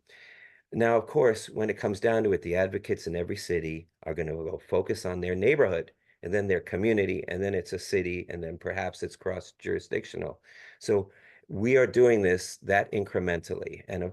Now, of course, when it comes down to it, the advocates in every city are going to go focus on their neighborhood and then their community, and then it's a city, and then perhaps it's cross-jurisdictional. So we are doing this that incrementally, and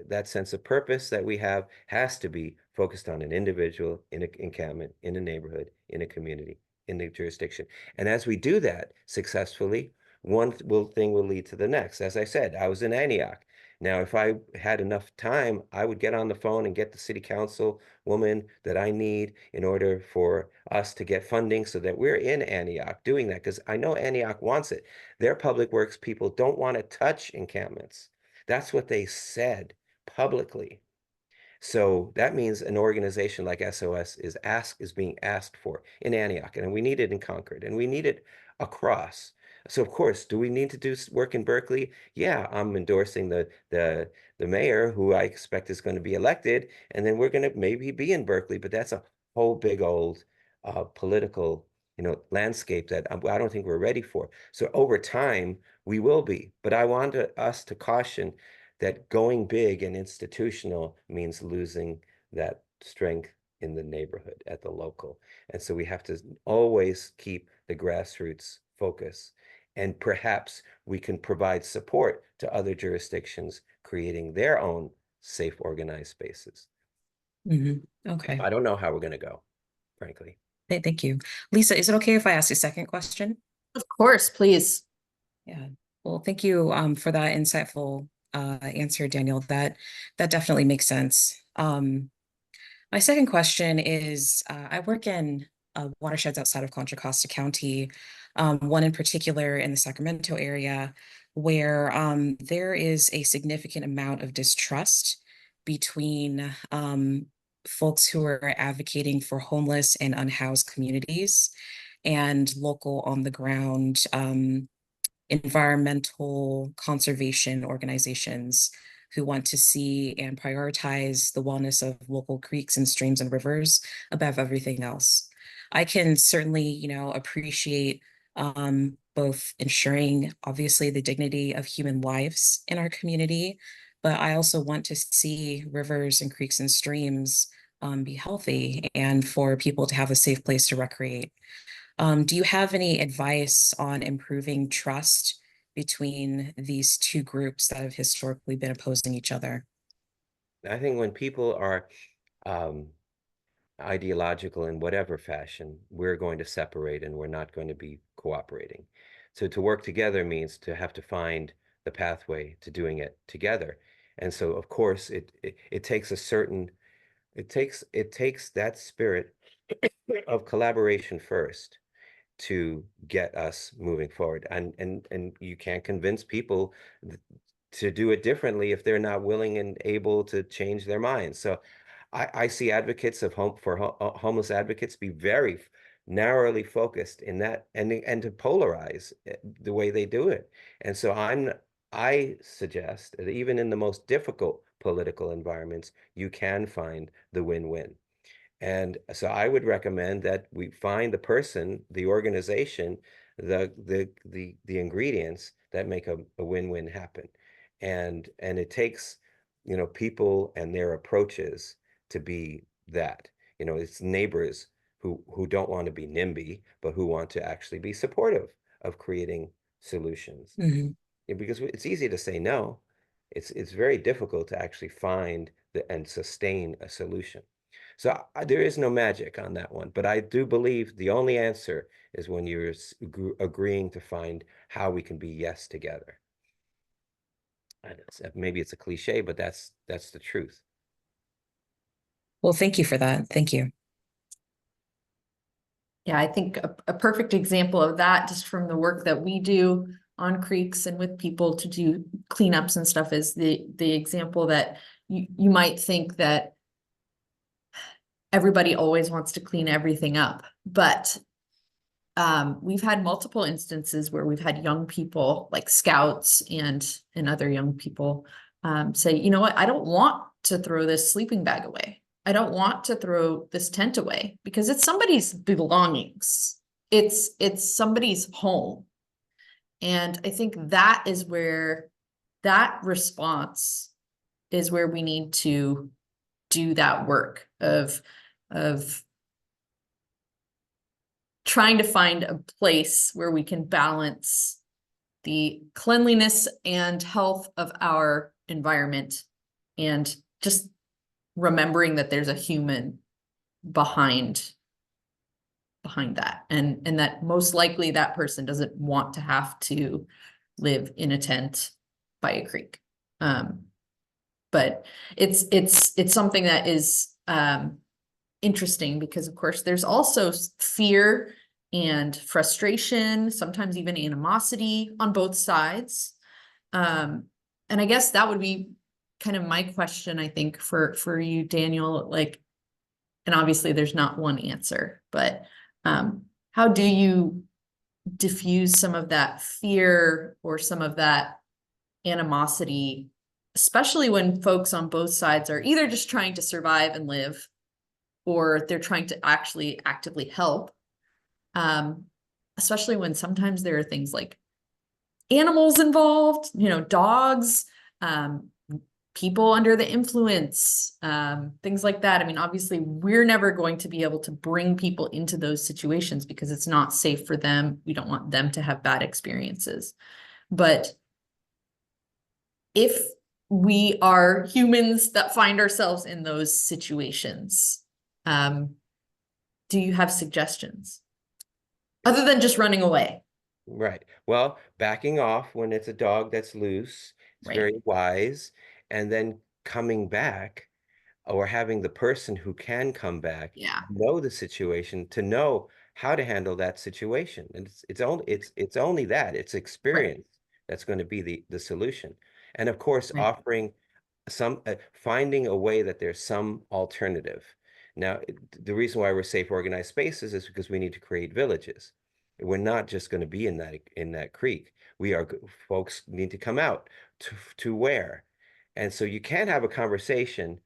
that sense of purpose that we have has to be focused on an individual, in an encampment, in a neighborhood, in a community, in the jurisdiction. And as we do that successfully, one thing will lead to the next. As I said, I was in Antioch. Now, if I had enough time, I would get on the phone and get the city council woman that I need in order for us to get funding so that we're in Antioch doing that, because I know Antioch wants it. Their public works people don't want to touch encampments. That's what they said publicly. So that means an organization like SOS is being asked for in Antioch, and we need it in Concord, and we need it across. So of course, do we need to do work in Berkeley? Yeah, I'm endorsing the mayor, who I expect is going to be elected, and then we're going to maybe be in Berkeley, but that's a whole big old political, you know, landscape that I don't think we're ready for. So over time, we will be. But I want us to caution that going big and institutional means losing that strength in the neighborhood at the local. And so we have to always keep the grassroots focus. And perhaps we can provide support to other jurisdictions creating their own safe, organized spaces. Okay. I don't know how we're going to go, frankly. Thank you. Lisa, is it okay if I ask a second question? Of course, please. Yeah. Well, thank you for that insightful answer, Daniel. That definitely makes sense. My second question is, I work in watersheds outside of Contra Costa County, one in particular in the Sacramento area, where there is a significant amount of distrust between folks who are advocating for homeless and unhoused communities and local on the ground environmental conservation organizations who want to see and prioritize the wellness of local creeks and streams and rivers above everything else. I can certainly, you know, appreciate both ensuring, obviously, the dignity of human lives in our community, but I also want to see rivers and creeks and streams be healthy and for people to have a safe place to recreate. Do you have any advice on improving trust between these two groups that have historically been opposing each other? I think when people are ideological in whatever fashion, we're going to separate and we're not going to be cooperating. So to work together means to have to find the pathway to doing it together. And so, of course, it takes a certain It takes that spirit of collaboration first to get us moving forward. And you can't convince people to do it differently if they're not willing and able to change their minds. So I see advocates of homeless advocates be very narrowly focused in that, and to polarize the way they do it. And so I suggest that even in the most difficult political environments, you can find the win-win. And so I would recommend that we find the person, the organization, the ingredients that make a win-win happen. And it takes, people and their approaches to be that. It's neighbors who don't want to be NIMBY, but who want to actually be supportive of creating solutions. Mhm. Because it's easy to say no. It's very difficult to actually find and sustain a solution. So there is no magic on that one, but I do believe the only answer is when you're agreeing to find how we can be yes together. And maybe it's a cliche, but that's the truth. Well, thank you for that. Thank you. Yeah, I think a perfect example of that, just from the work that we do on creeks and with people to do cleanups and stuff, is the example that you might think that everybody always wants to clean everything up, but we've had multiple instances where we've had young people, like scouts and other young people, say, you know what, I don't want to throw this sleeping bag away. I don't want to throw this tent away because it's somebody's belongings. It's somebody's home. And I think that is where that response is where we need to do that work of trying to find a place where we can balance the cleanliness and health of our environment, and just remembering that there's a human behind that, and that most likely that person doesn't want to have to live in a tent by a creek. But it's something that is interesting, because of course there's also fear and frustration, sometimes even animosity on both sides. And I guess that would be kind of my question, I think, for you, Daniel, like, and obviously there's not one answer, but how do you diffuse some of that fear or some of that animosity, especially when folks on both sides are either just trying to survive and live, or they're trying to actually actively help, especially when sometimes there are things like animals involved, dogs, people under the influence, things like that. I mean, obviously, we're never going to be able to bring people into those situations because it's not safe for them. We don't want them to have bad experiences. But if we are humans that find ourselves in those situations, do you have suggestions other than just running away? Right. Well, backing off when it's a dog that's loose, it's Right. very wise. And then coming back, or having the person who can come back Yeah. know the situation, to know how to handle that situation. And it's only that, it's experience that's going to be the solution. And of course, Right. offering finding a way that there's some alternative. Now, the reason why we're safe organized spaces is because we need to create villages. We're not just going to be in that creek. Folks need to come out to where. And so you can't have a conversation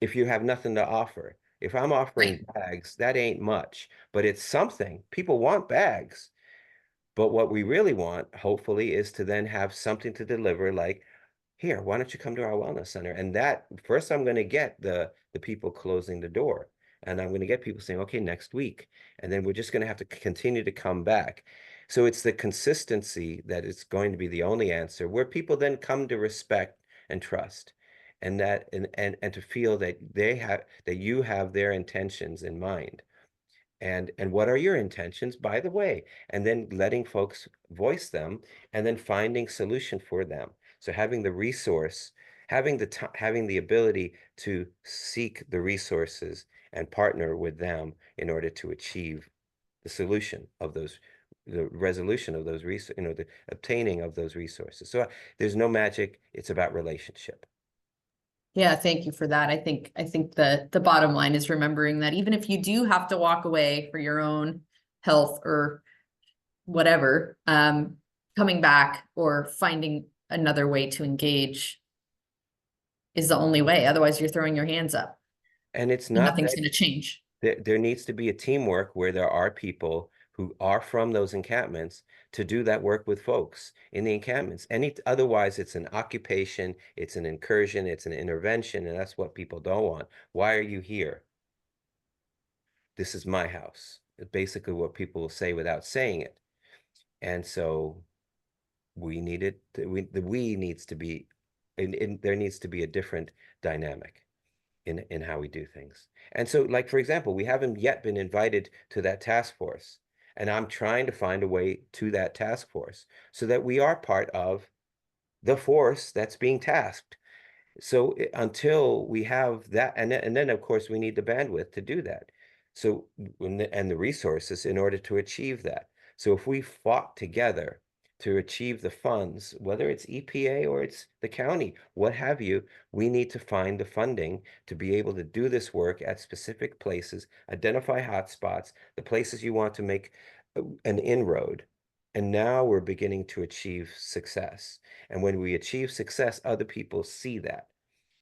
if you have nothing to offer. If I'm offering bags, that ain't much, but it's something. People want bags. But what we really want, hopefully, is to then have something to deliver, like, here, why don't you come to our wellness center? And that first, I'm going to get the people closing the door. And I'm going to get people saying, okay, next week. And then we're just going to have to continue to come back. So it's the consistency that is going to be the only answer, where people then come to respect and trust, and to feel that you have their intentions in mind. And what are your intentions, by the way? And then letting folks voice them, and then finding solution for them. So having the resource, having the ability to seek the resources and partner with them in order to achieve the solution of those, the resolution of those the obtaining of those resources. So there's no magic. It's about relationship. Yeah, thank you for that. I think the bottom line is remembering that even if you do have to walk away for your own health or whatever, coming back or finding another way to engage is the only way. Otherwise, you're throwing your hands up. And it's And not nothing's that going to change. there needs to be a teamwork where there are people who are from those encampments to do that work with folks in the encampments. Otherwise, it's an occupation, it's an incursion, it's an intervention, and that's what people don't want. Why are you here? This is my house. It's basically what people will say without saying it. And so we needed, the we needs to be, there needs to be a different dynamic in how we do things. And so, like, for example, we haven't yet been invited to that task force. And I'm trying to find a way to that task force so that we are part of the force that's being tasked. So until we have that, and then of course we need the bandwidth to do that. So, and the resources in order to achieve that. So if we fought together to achieve the funds, whether it's EPA or it's the county, what have you, we need to find the funding to be able to do this work at specific places, identify hotspots, the places you want to make an inroad. And now we're beginning to achieve success. And when we achieve success, other people see that.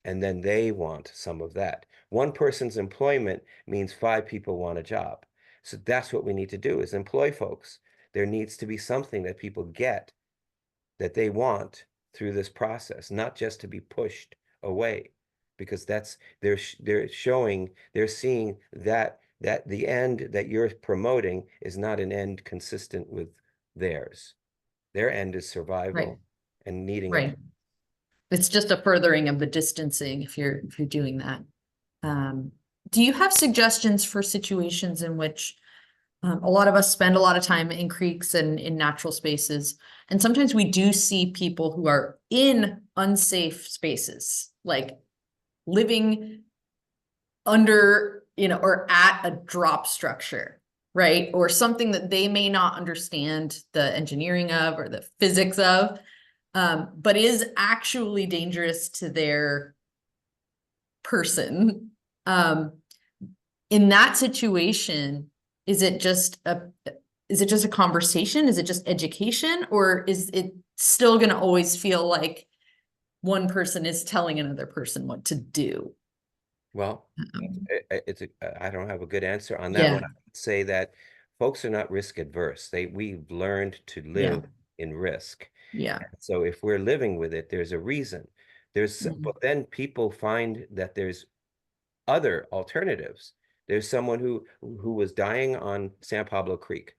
And then they want some of that. One person's employment means 5 people want a job. So that's what we need to do, is employ folks. There needs to be something that people get that they want through this process, not just to be pushed away, because that's, they're seeing that the end that you're promoting is not an end consistent with theirs. Their end is survival. Right. And needing Right. It's just a furthering of the distancing if you're doing that. Do you have suggestions for situations in which a lot of us spend a lot of time in creeks and in natural spaces, and sometimes we do see people who are in unsafe spaces, like living under, or at a drop structure, right? Or something that they may not understand the engineering of or the physics of, but is actually dangerous to their person. In that situation, is it just a conversation? Is it just education? Or is it still going to always feel like one person is telling another person what to do? Well, I don't have a good answer on that one. I would say that folks are not risk adverse. We've learned to live in risk. Yeah. So if we're living with it, there's a reason. But then people find that there's other alternatives. There's someone who was dying on San Pablo Creek,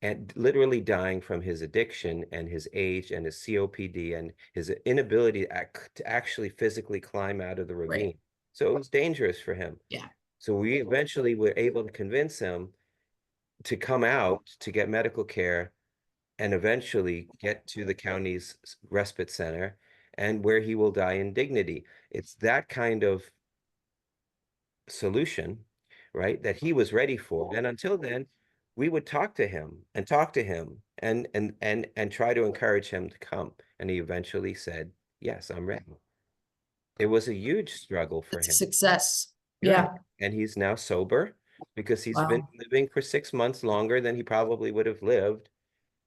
and literally dying from his addiction and his age and his COPD and his inability to actually physically climb out of the ravine. Right. So it was dangerous for him. Yeah. So we eventually were able to convince him to come out to get medical care and eventually get to the county's respite center, and where he will die in dignity. It's that kind of solution, right, that he was ready for. And until then, we would talk to him and try to encourage him to come. And he eventually said, yes, I'm ready. It was a huge struggle for him. Success. Yeah. And he's now sober because he's Wow. been living for 6 months longer than he probably would have lived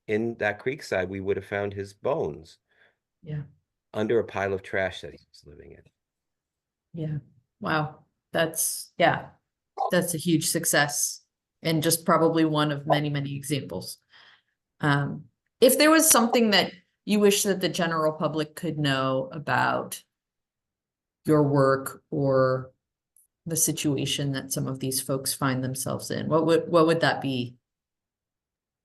in that creekside. We would have found his bones under a pile of trash that he was living in. Yeah. Wow. That's a huge success, and just probably one of many, many examples. If there was something that you wish that the general public could know about your work or the situation that some of these folks find themselves in, what would that be?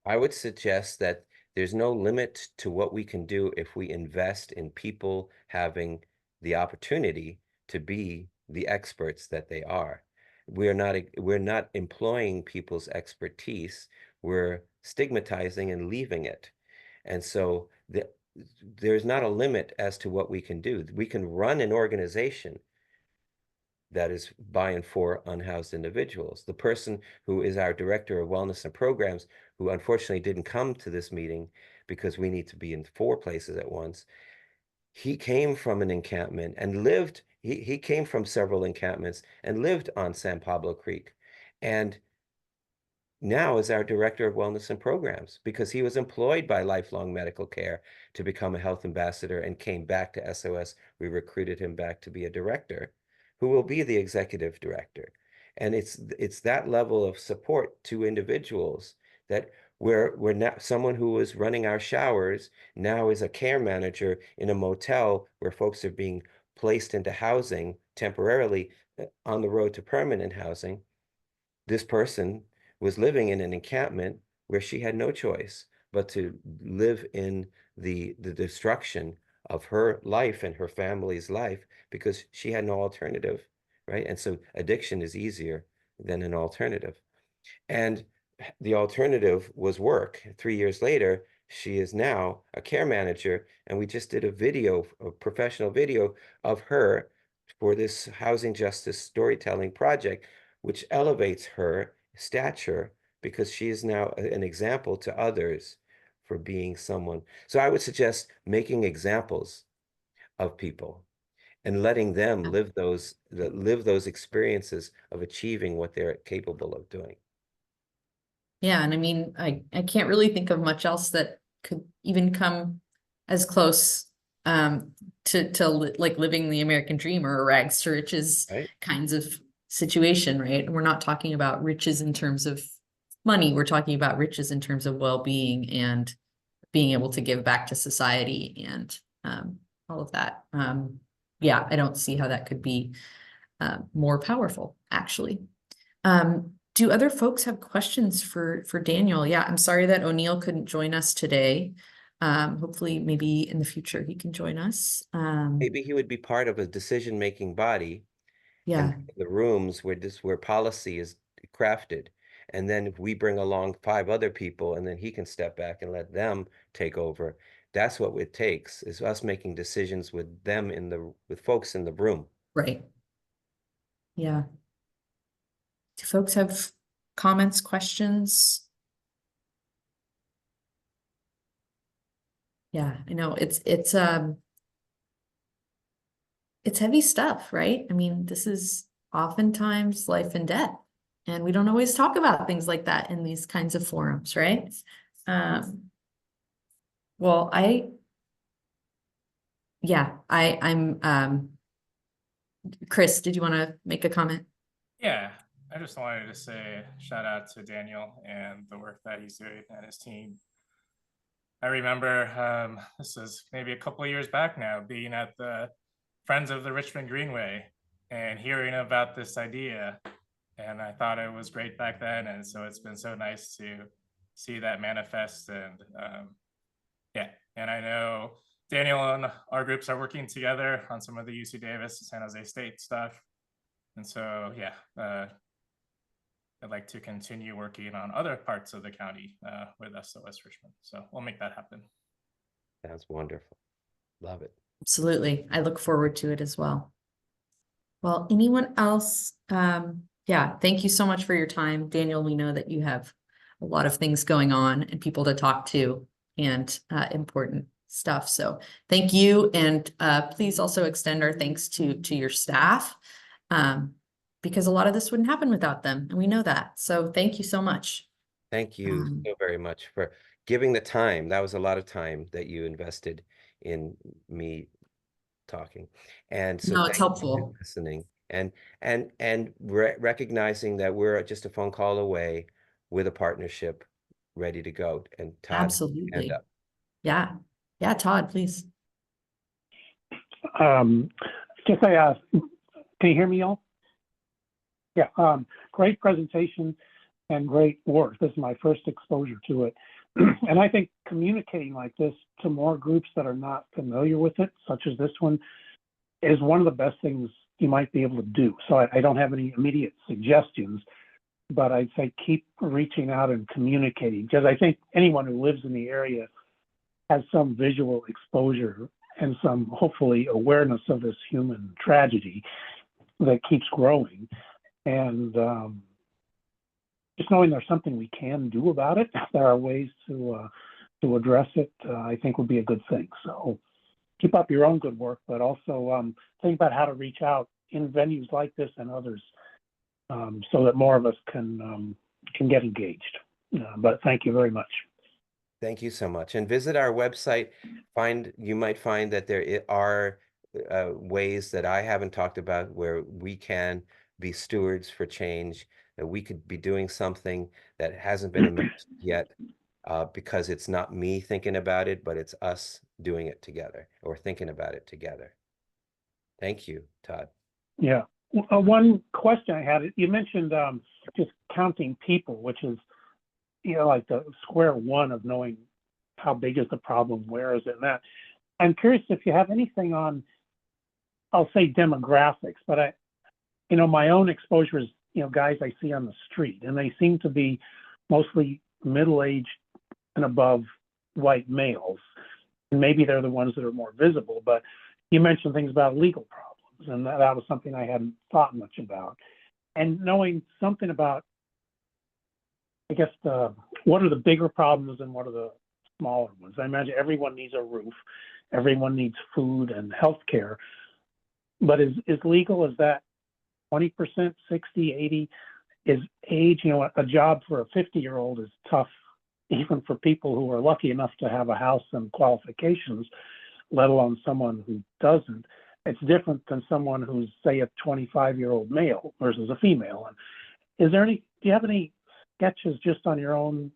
I would suggest that there's no limit to what we can do if we invest in people having the opportunity to be the experts that they are. We're not employing people's expertise. We're stigmatizing and leaving it. And so there's not a limit as to what we can do. We can run an organization that is by and for unhoused individuals. The person who is our director of wellness and programs, who unfortunately didn't come to this meeting because we need to be in 4 places at once, he came from an encampment and lived, he came from several encampments and lived on San Pablo Creek. And now is our director of wellness and programs because he was employed by Lifelong Medical Care to become a health ambassador and came back to SOS. We recruited him back to be a director who will be the executive director. And it's that level of support to individuals that we're now, someone who was running our showers now is a care manager in a motel where folks are being placed into housing temporarily on the road to permanent housing. This person was living in an encampment where she had no choice but to live in the destruction of her life and her family's life because she had no alternative, right? And so addiction is easier than an alternative. And the alternative was work. 3 years later, she is now a care manager, and we just did a video, a professional video of her for this housing justice storytelling project, which elevates her stature because she is now an example to others for being someone. So I would suggest making examples of people and letting them live those experiences of achieving what they're capable of doing. Yeah, and I mean, I can't really think of much else that could even come as close to like living the American dream or a rags to riches Right. kinds of situation, right? And we're not talking about riches in terms of money. We're talking about riches in terms of well-being and being able to give back to society and all of that. Yeah, I don't see how that could be more powerful, actually. Do other folks have questions for Daniel? Yeah, I'm sorry that O'Neill couldn't join us today. Hopefully, maybe in the future he can join us. Maybe he would be part of a decision-making body. Yeah, And the rooms where policy is crafted. And then if we bring along 5 other people and then he can step back and let them take over. That's what it takes, is us making decisions with them with folks in the room. right. Yeah. Do folks have comments, questions? Yeah, I know it's heavy stuff, right? I mean, this is oftentimes life and death, and we don't always talk about things like that in these kinds of forums, right? Well, I'm Chris, did you want to make a comment? Yeah, I just wanted to say shout out to Daniel and the work that he's doing and his team. I remember this was maybe a couple of years back now, being at the Friends of the Richmond Greenway and hearing about this idea. And I thought it was great back then. And so it's been so nice to see that manifest. And yeah, and I know Daniel and our groups are working together on some of the UC Davis, San Jose State stuff. And so, yeah, I'd like to continue working on other parts of the county with SOS Richmond. So we'll make that happen. That's wonderful. Love it. Absolutely. I look forward to it as well. Well, anyone else? Yeah, thank you so much for your time. Daniel, we know that you have a lot of things going on and people to talk to and important stuff. So thank you. And please also extend our thanks to your staff because a lot of this wouldn't happen without them. And we know that. So thank you so much. Thank you so very much for giving the time. That was a lot of time that you invested in me talking. And so No, it's thank you for helpful. listening and recognizing that we're just a phone call away with a partnership ready to go. And Todd, Absolutely. hand up. Yeah. Yeah, Todd, please. Guess I asked, can you hear me all? Yeah, great presentation and great work. This is my first exposure to it. And I think communicating like this to more groups that are not familiar with it, such as this one, is one of the best things you might be able to do. So I don't have any immediate suggestions, but I'd say keep reaching out and communicating, because I think anyone who lives in the area has some visual exposure and some hopefully awareness of this human tragedy that keeps growing. And just knowing there's something we can do about it, there are ways to address it, I think would be a good thing. So keep up your own good work, but also think about how to reach out in venues like this and others, so that more of us can get engaged. But thank you very much. Thank you so much. And visit our website. You might find that there are ways that I haven't talked about where we can be stewards for change, that we could be doing something that hasn't been imagined yet, because it's not me thinking about it, but it's us doing it together or thinking about it together. Thank you, Todd. Yeah. One question I had, you mentioned just counting people, which is, like the square one of knowing how big is the problem, where is it, and that. I'm curious if you have anything on, I'll say demographics, but my own exposure is, guys I see on the street, and they seem to be mostly middle-aged and above white males. And maybe they're the ones that are more visible, but you mentioned things about legal problems, and that was something I hadn't thought much about. And knowing something about, I guess, what are the bigger problems and what are the smaller ones? I imagine everyone needs a roof, everyone needs food and health care, but is legal, is that 20%, 60, 80? Is age, a job for a 50-year-old is tough, even for people who are lucky enough to have a house and qualifications, let alone someone who doesn't. It's different than someone who's, say, a 25-year-old male versus a female. And do you have any sketches just on your own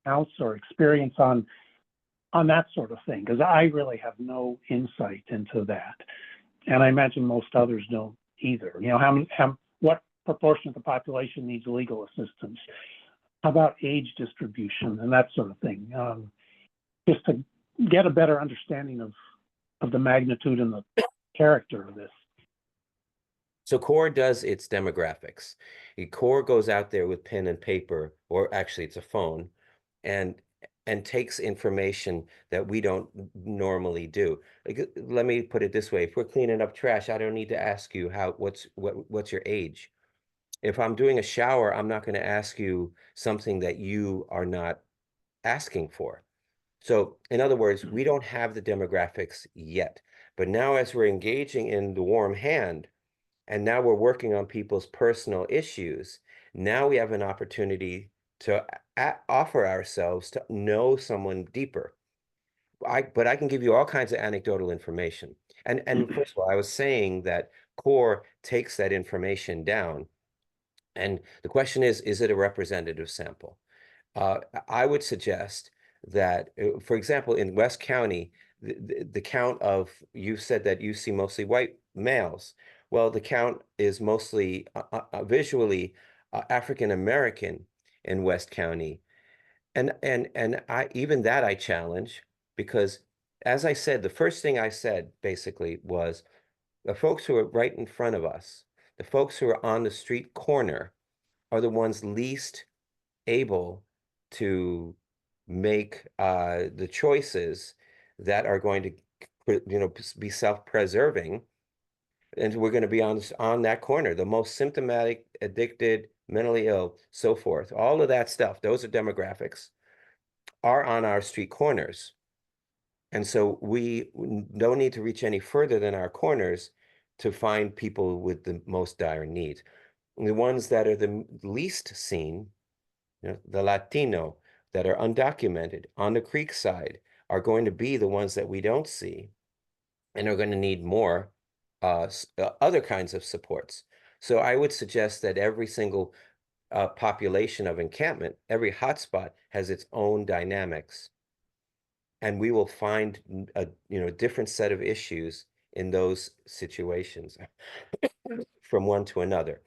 house or experience on that sort of thing? Because I really have no insight into that, and I imagine most others don't either. What proportion of the population needs legal assistance? How about age distribution and that sort of thing? Just to get a better understanding of the magnitude and the character of this. So CORE does its demographics. CORE goes out there with pen and paper, or actually it's a phone, and takes information that we don't normally do. Like, let me put it this way: if we're cleaning up trash, I don't need to ask you what's your age. If I'm doing a shower, I'm not going to ask you something that you are not asking for. So in other words, we don't have the demographics yet, but now as we're engaging in the warm hand, and now we're working on people's personal issues, now we have an opportunity to offer ourselves to know someone deeper. But I can give you all kinds of anecdotal information. And first of all, I was saying that CORE takes that information down. And the question is it a representative sample? I would suggest that, for example, in West County, the count of, you said that you see mostly white males. Well, the count is mostly visually African-American in West County. And even that I challenge, because as I said, the first thing I said basically was the folks who are right in front of us, the folks who are on the street corner, are the ones least able to make the choices that are going to be self-preserving. And we're going to be on that corner, the most symptomatic, addicted, mentally ill, so forth. All of that stuff, those are demographics, are on our street corners. And so we don't need to reach any further than our corners to find people with the most dire needs. And the ones that are the least seen, the Latino, that are undocumented on the creek side, are going to be the ones that we don't see and are going to need more other kinds of supports. So I would suggest that every single population of encampment, every hotspot, has its own dynamics. And we will find a different set of issues in those situations from one to another.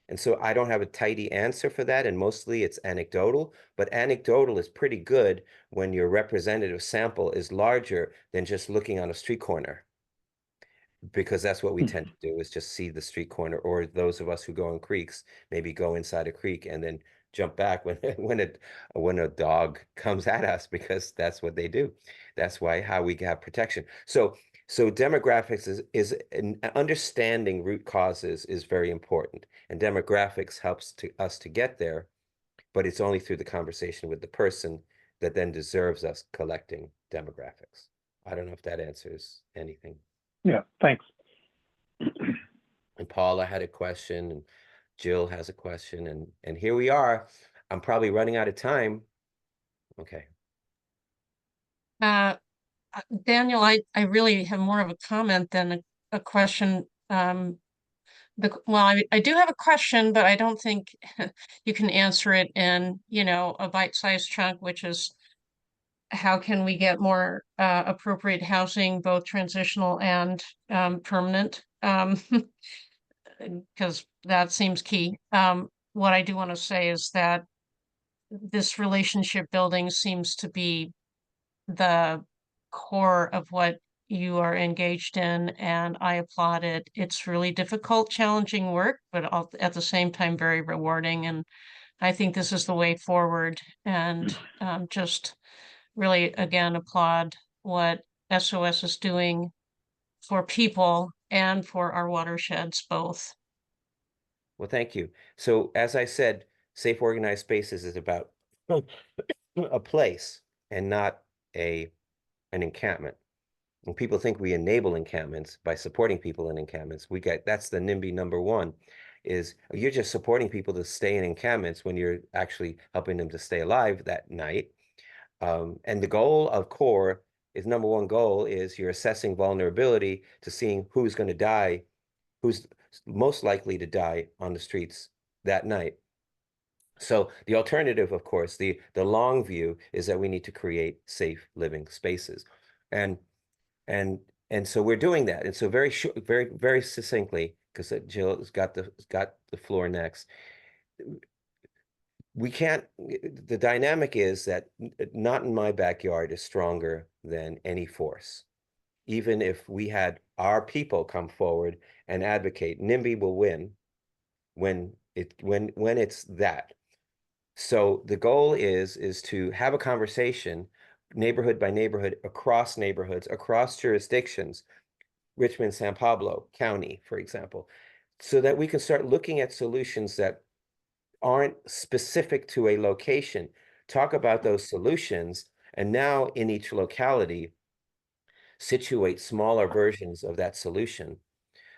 And so I don't have a tidy answer for that, and mostly it's anecdotal, but anecdotal is pretty good when your representative sample is larger than just looking on a street corner, because that's what we tend to do, is just see the street corner, or those of us who go in creeks maybe go inside a creek and then jump back when when a dog comes at us, because that's what they do. That's why how we have protection. So demographics is understanding root causes is very important, and demographics helps us to get there, but it's only through the conversation with the person that then deserves us collecting demographics. I don't know if that answers anything. Yeah, thanks. And Paula had a question, and Jill has a question, and here we are. I'm probably running out of time. Okay. Daniel, I really have more of a comment than a question. Well, I do have a question, but I don't think you can answer it in, a bite-sized chunk, which is how can we get more appropriate housing, both transitional and permanent? Because that seems key. What I do want to say is that this relationship building seems to be the core of what you are engaged in, and I applaud it. It's really difficult, challenging work, but at the same time very rewarding. And I think this is the way forward. And just really, again, applaud what SOS is doing for people and for our watersheds both. Well, thank you. So as I said, safe organized spaces is about a place and not an encampment. And people think we enable encampments by supporting people in encampments. That's the NIMBY #1, is you're just supporting people to stay in encampments when you're actually helping them to stay alive that night. And the goal of CORE is #1 goal is you're assessing vulnerability to seeing who's going to die, who's most likely to die on the streets that night. So the alternative, of course, the long view is that we need to create safe living spaces. And so we're doing that. And so very short, very succinctly, because Jill has got the floor next. We can't, the dynamic is that not in my backyard is stronger than any force. Even if we had our people come forward and advocate, NIMBY will win when it's that. So the goal is to have a conversation, neighborhood by neighborhood, across neighborhoods, across jurisdictions, Richmond, San Pablo County, for example, so that we can start looking at solutions that aren't specific to a location, talk about those solutions, and now in each locality, situate smaller versions of that solution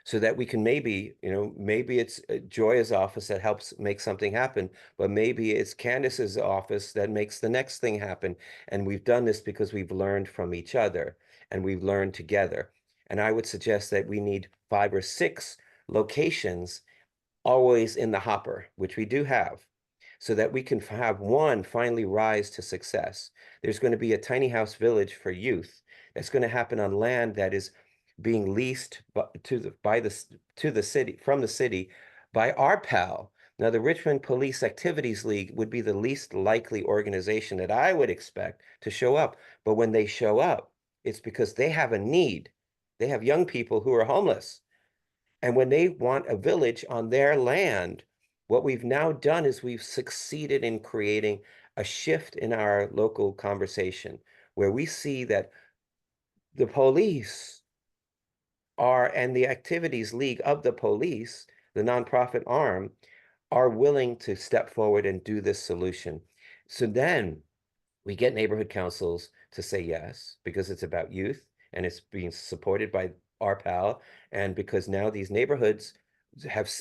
so that we can maybe it's Joya's office that helps make something happen, but maybe it's Candace's office that makes the next thing happen. And we've done this because we've learned from each other and we've learned together. And I would suggest that we need 5 or 6 locations always in the hopper, which we do have, so that we can have one finally rise to success. There's going to be a tiny house village for youth that's going to happen on land that is being leased to the city, from the city, by our pal. Now, the Richmond Police Activities League would be the least likely organization that I would expect to show up. But when they show up, it's because they have a need. They have young people who are homeless. And when they want a village on their land, what we've now done is we've succeeded in creating a shift in our local conversation where we see that the police and the activities league of the police, the nonprofit arm, are willing to step forward and do this solution. So then we get neighborhood councils to say yes, because it's about youth and it's being supported by our pal. And because now these neighborhoods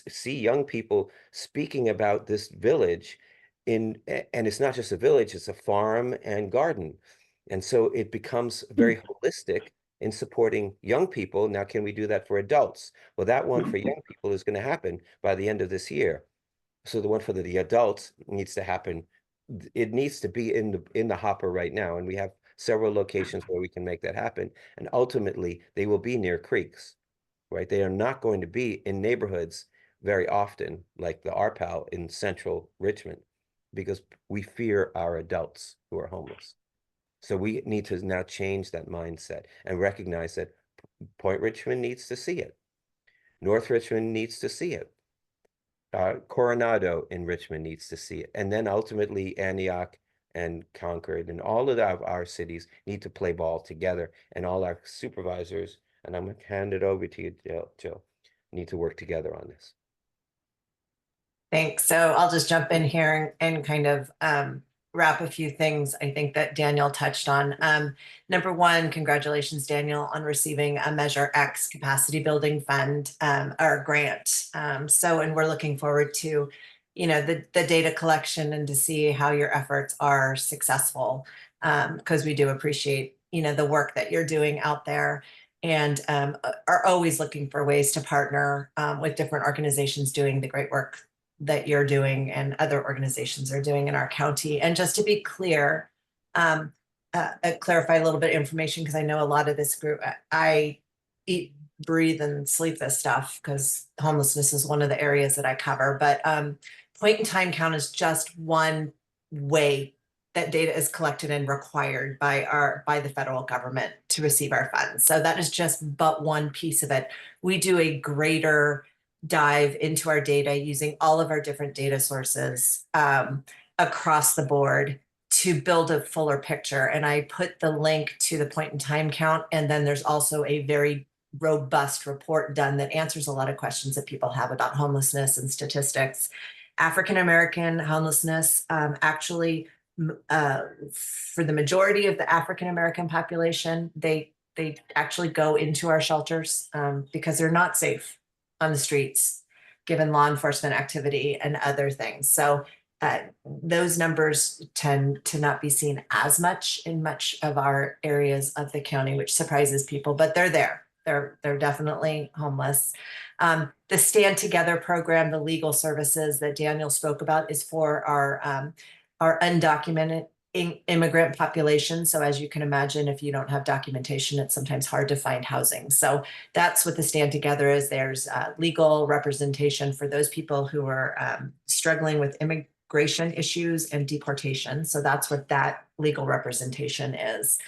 see young people speaking about this village and it's not just a village, it's a farm and garden. And so it becomes very holistic in supporting young people. Now, can we do that for adults? Well, that one for young people is going to happen by the end of this year. So the one for the adults needs to happen. It needs to be in the hopper right now. And we have several locations where we can make that happen. And ultimately, they will be near creeks, right? They are not going to be in neighborhoods very often, like the RPAL in central Richmond, because we fear our adults who are homeless. So we need to now change that mindset and recognize that Point Richmond needs to see it. North Richmond needs to see it. Coronado in Richmond needs to see it. And then ultimately Antioch and Concord and all of our cities need to play ball together, and all our supervisors, and I'm gonna hand it over to you, Jill, need to work together on this. Thanks. So I'll just jump in here and kind of wrap a few things I think that Daniel touched on. Number one, congratulations, Daniel, on receiving a Measure X capacity building fund or grant. And we're looking forward to, the data collection and to see how your efforts are successful, because we do appreciate, the work that you're doing out there, and are always looking for ways to partner with different organizations doing the great work that you're doing and other organizations are doing in our county. And just to be clear, clarify a little bit of information, because I know a lot of this group, I eat, breathe, and sleep this stuff because homelessness is one of the areas that I cover. But point in time count is just one way that data is collected and required by the federal government to receive our funds. So that is just but one piece of it. We do a greater dive into our data using all of our different data sources across the board to build a fuller picture. And I put the link to the point in time count. And then there's also a very robust report done that answers a lot of questions that people have about homelessness and statistics. African-American homelessness, actually, for the majority of the African-American population, they actually go into our shelters because they're not safe on the streets, given law enforcement activity and other things. So those numbers tend to not be seen as much in much of our areas of the county, which surprises people, but they're there. They're definitely homeless. The Stand Together program, the legal services that Daniel spoke about, is for our undocumented immigrant population. So as you can imagine, if you don't have documentation, it's sometimes hard to find housing. So that's what the Stand Together is. There's legal representation for those people who are struggling with immigration issues and deportation. So that's what that legal representation is.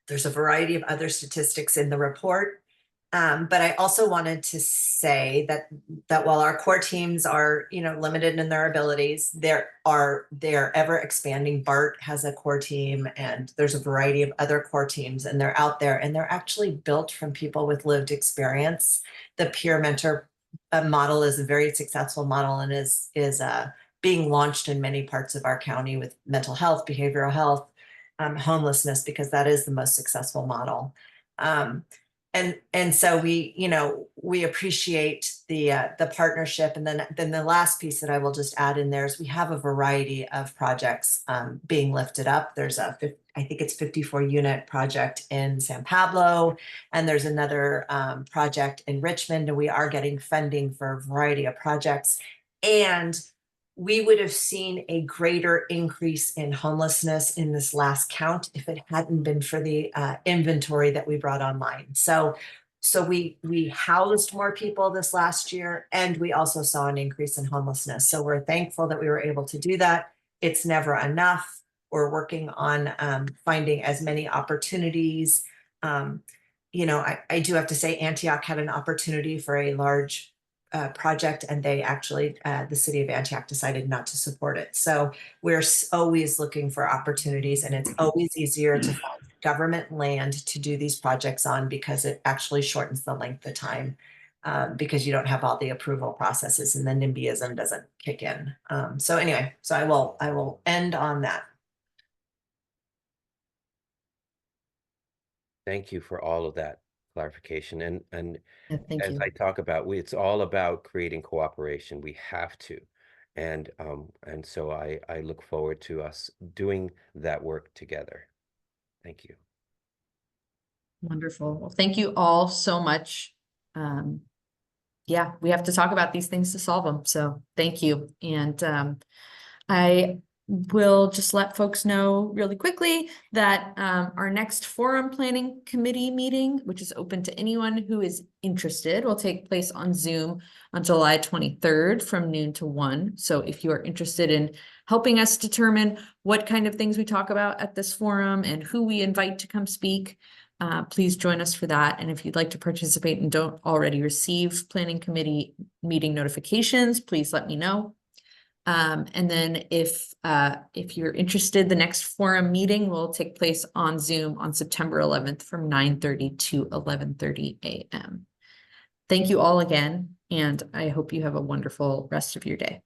There's a variety of other statistics in the report. But I also wanted to say that while our core teams are, limited in their abilities, they're ever expanding. Barth has a core team, and there's a variety of other core teams, and they're out there, and they're actually built from people with lived experience. The peer mentor model is a very successful model and is being launched in many parts of our county with mental health, behavioral health, homelessness, because that is the most successful model. And so we appreciate the partnership. And then the last piece that I will just add in there is we have a variety of projects being lifted up. There's I think it's 54 unit project in San Pablo, and there's another project in Richmond, and we are getting funding for a variety of projects. And we would have seen a greater increase in homelessness in this last count if it hadn't been for the inventory that we brought online. So we housed more people this last year, and we also saw an increase in homelessness. So we're thankful that we were able to do that. It's never enough. We're working on finding as many opportunities. I do have to say Antioch had an opportunity for a large project, and they actually, the city of Antioch decided not to support it. So we're always looking for opportunities, and it's always easier to find government land to do these projects on because it actually shortens the length of time because you don't have all the approval processes, and then NIMBYism doesn't kick in. So anyway, so I will end on that. Thank you for all of that clarification. And Yeah, thank as you. I talk about, it's all about creating cooperation. We have to. And so I look forward to us doing that work together. Thank you. Wonderful. Well, thank you all so much. Yeah, we have to talk about these things to solve them. So thank you. And I will just let folks know really quickly that our next forum planning committee meeting, which is open to anyone who is interested, will take place on Zoom on July 23rd from noon to 1. So if you are interested in helping us determine what kind of things we talk about at this forum and who we invite to come speak, please join us for that. And if you'd like to participate and don't already receive planning committee meeting notifications, please let me know. And then if you're interested, the next forum meeting will take place on Zoom on September 11th from 9:30 to 11:30 a.m. Thank you all again, and I hope you have a wonderful rest of your day.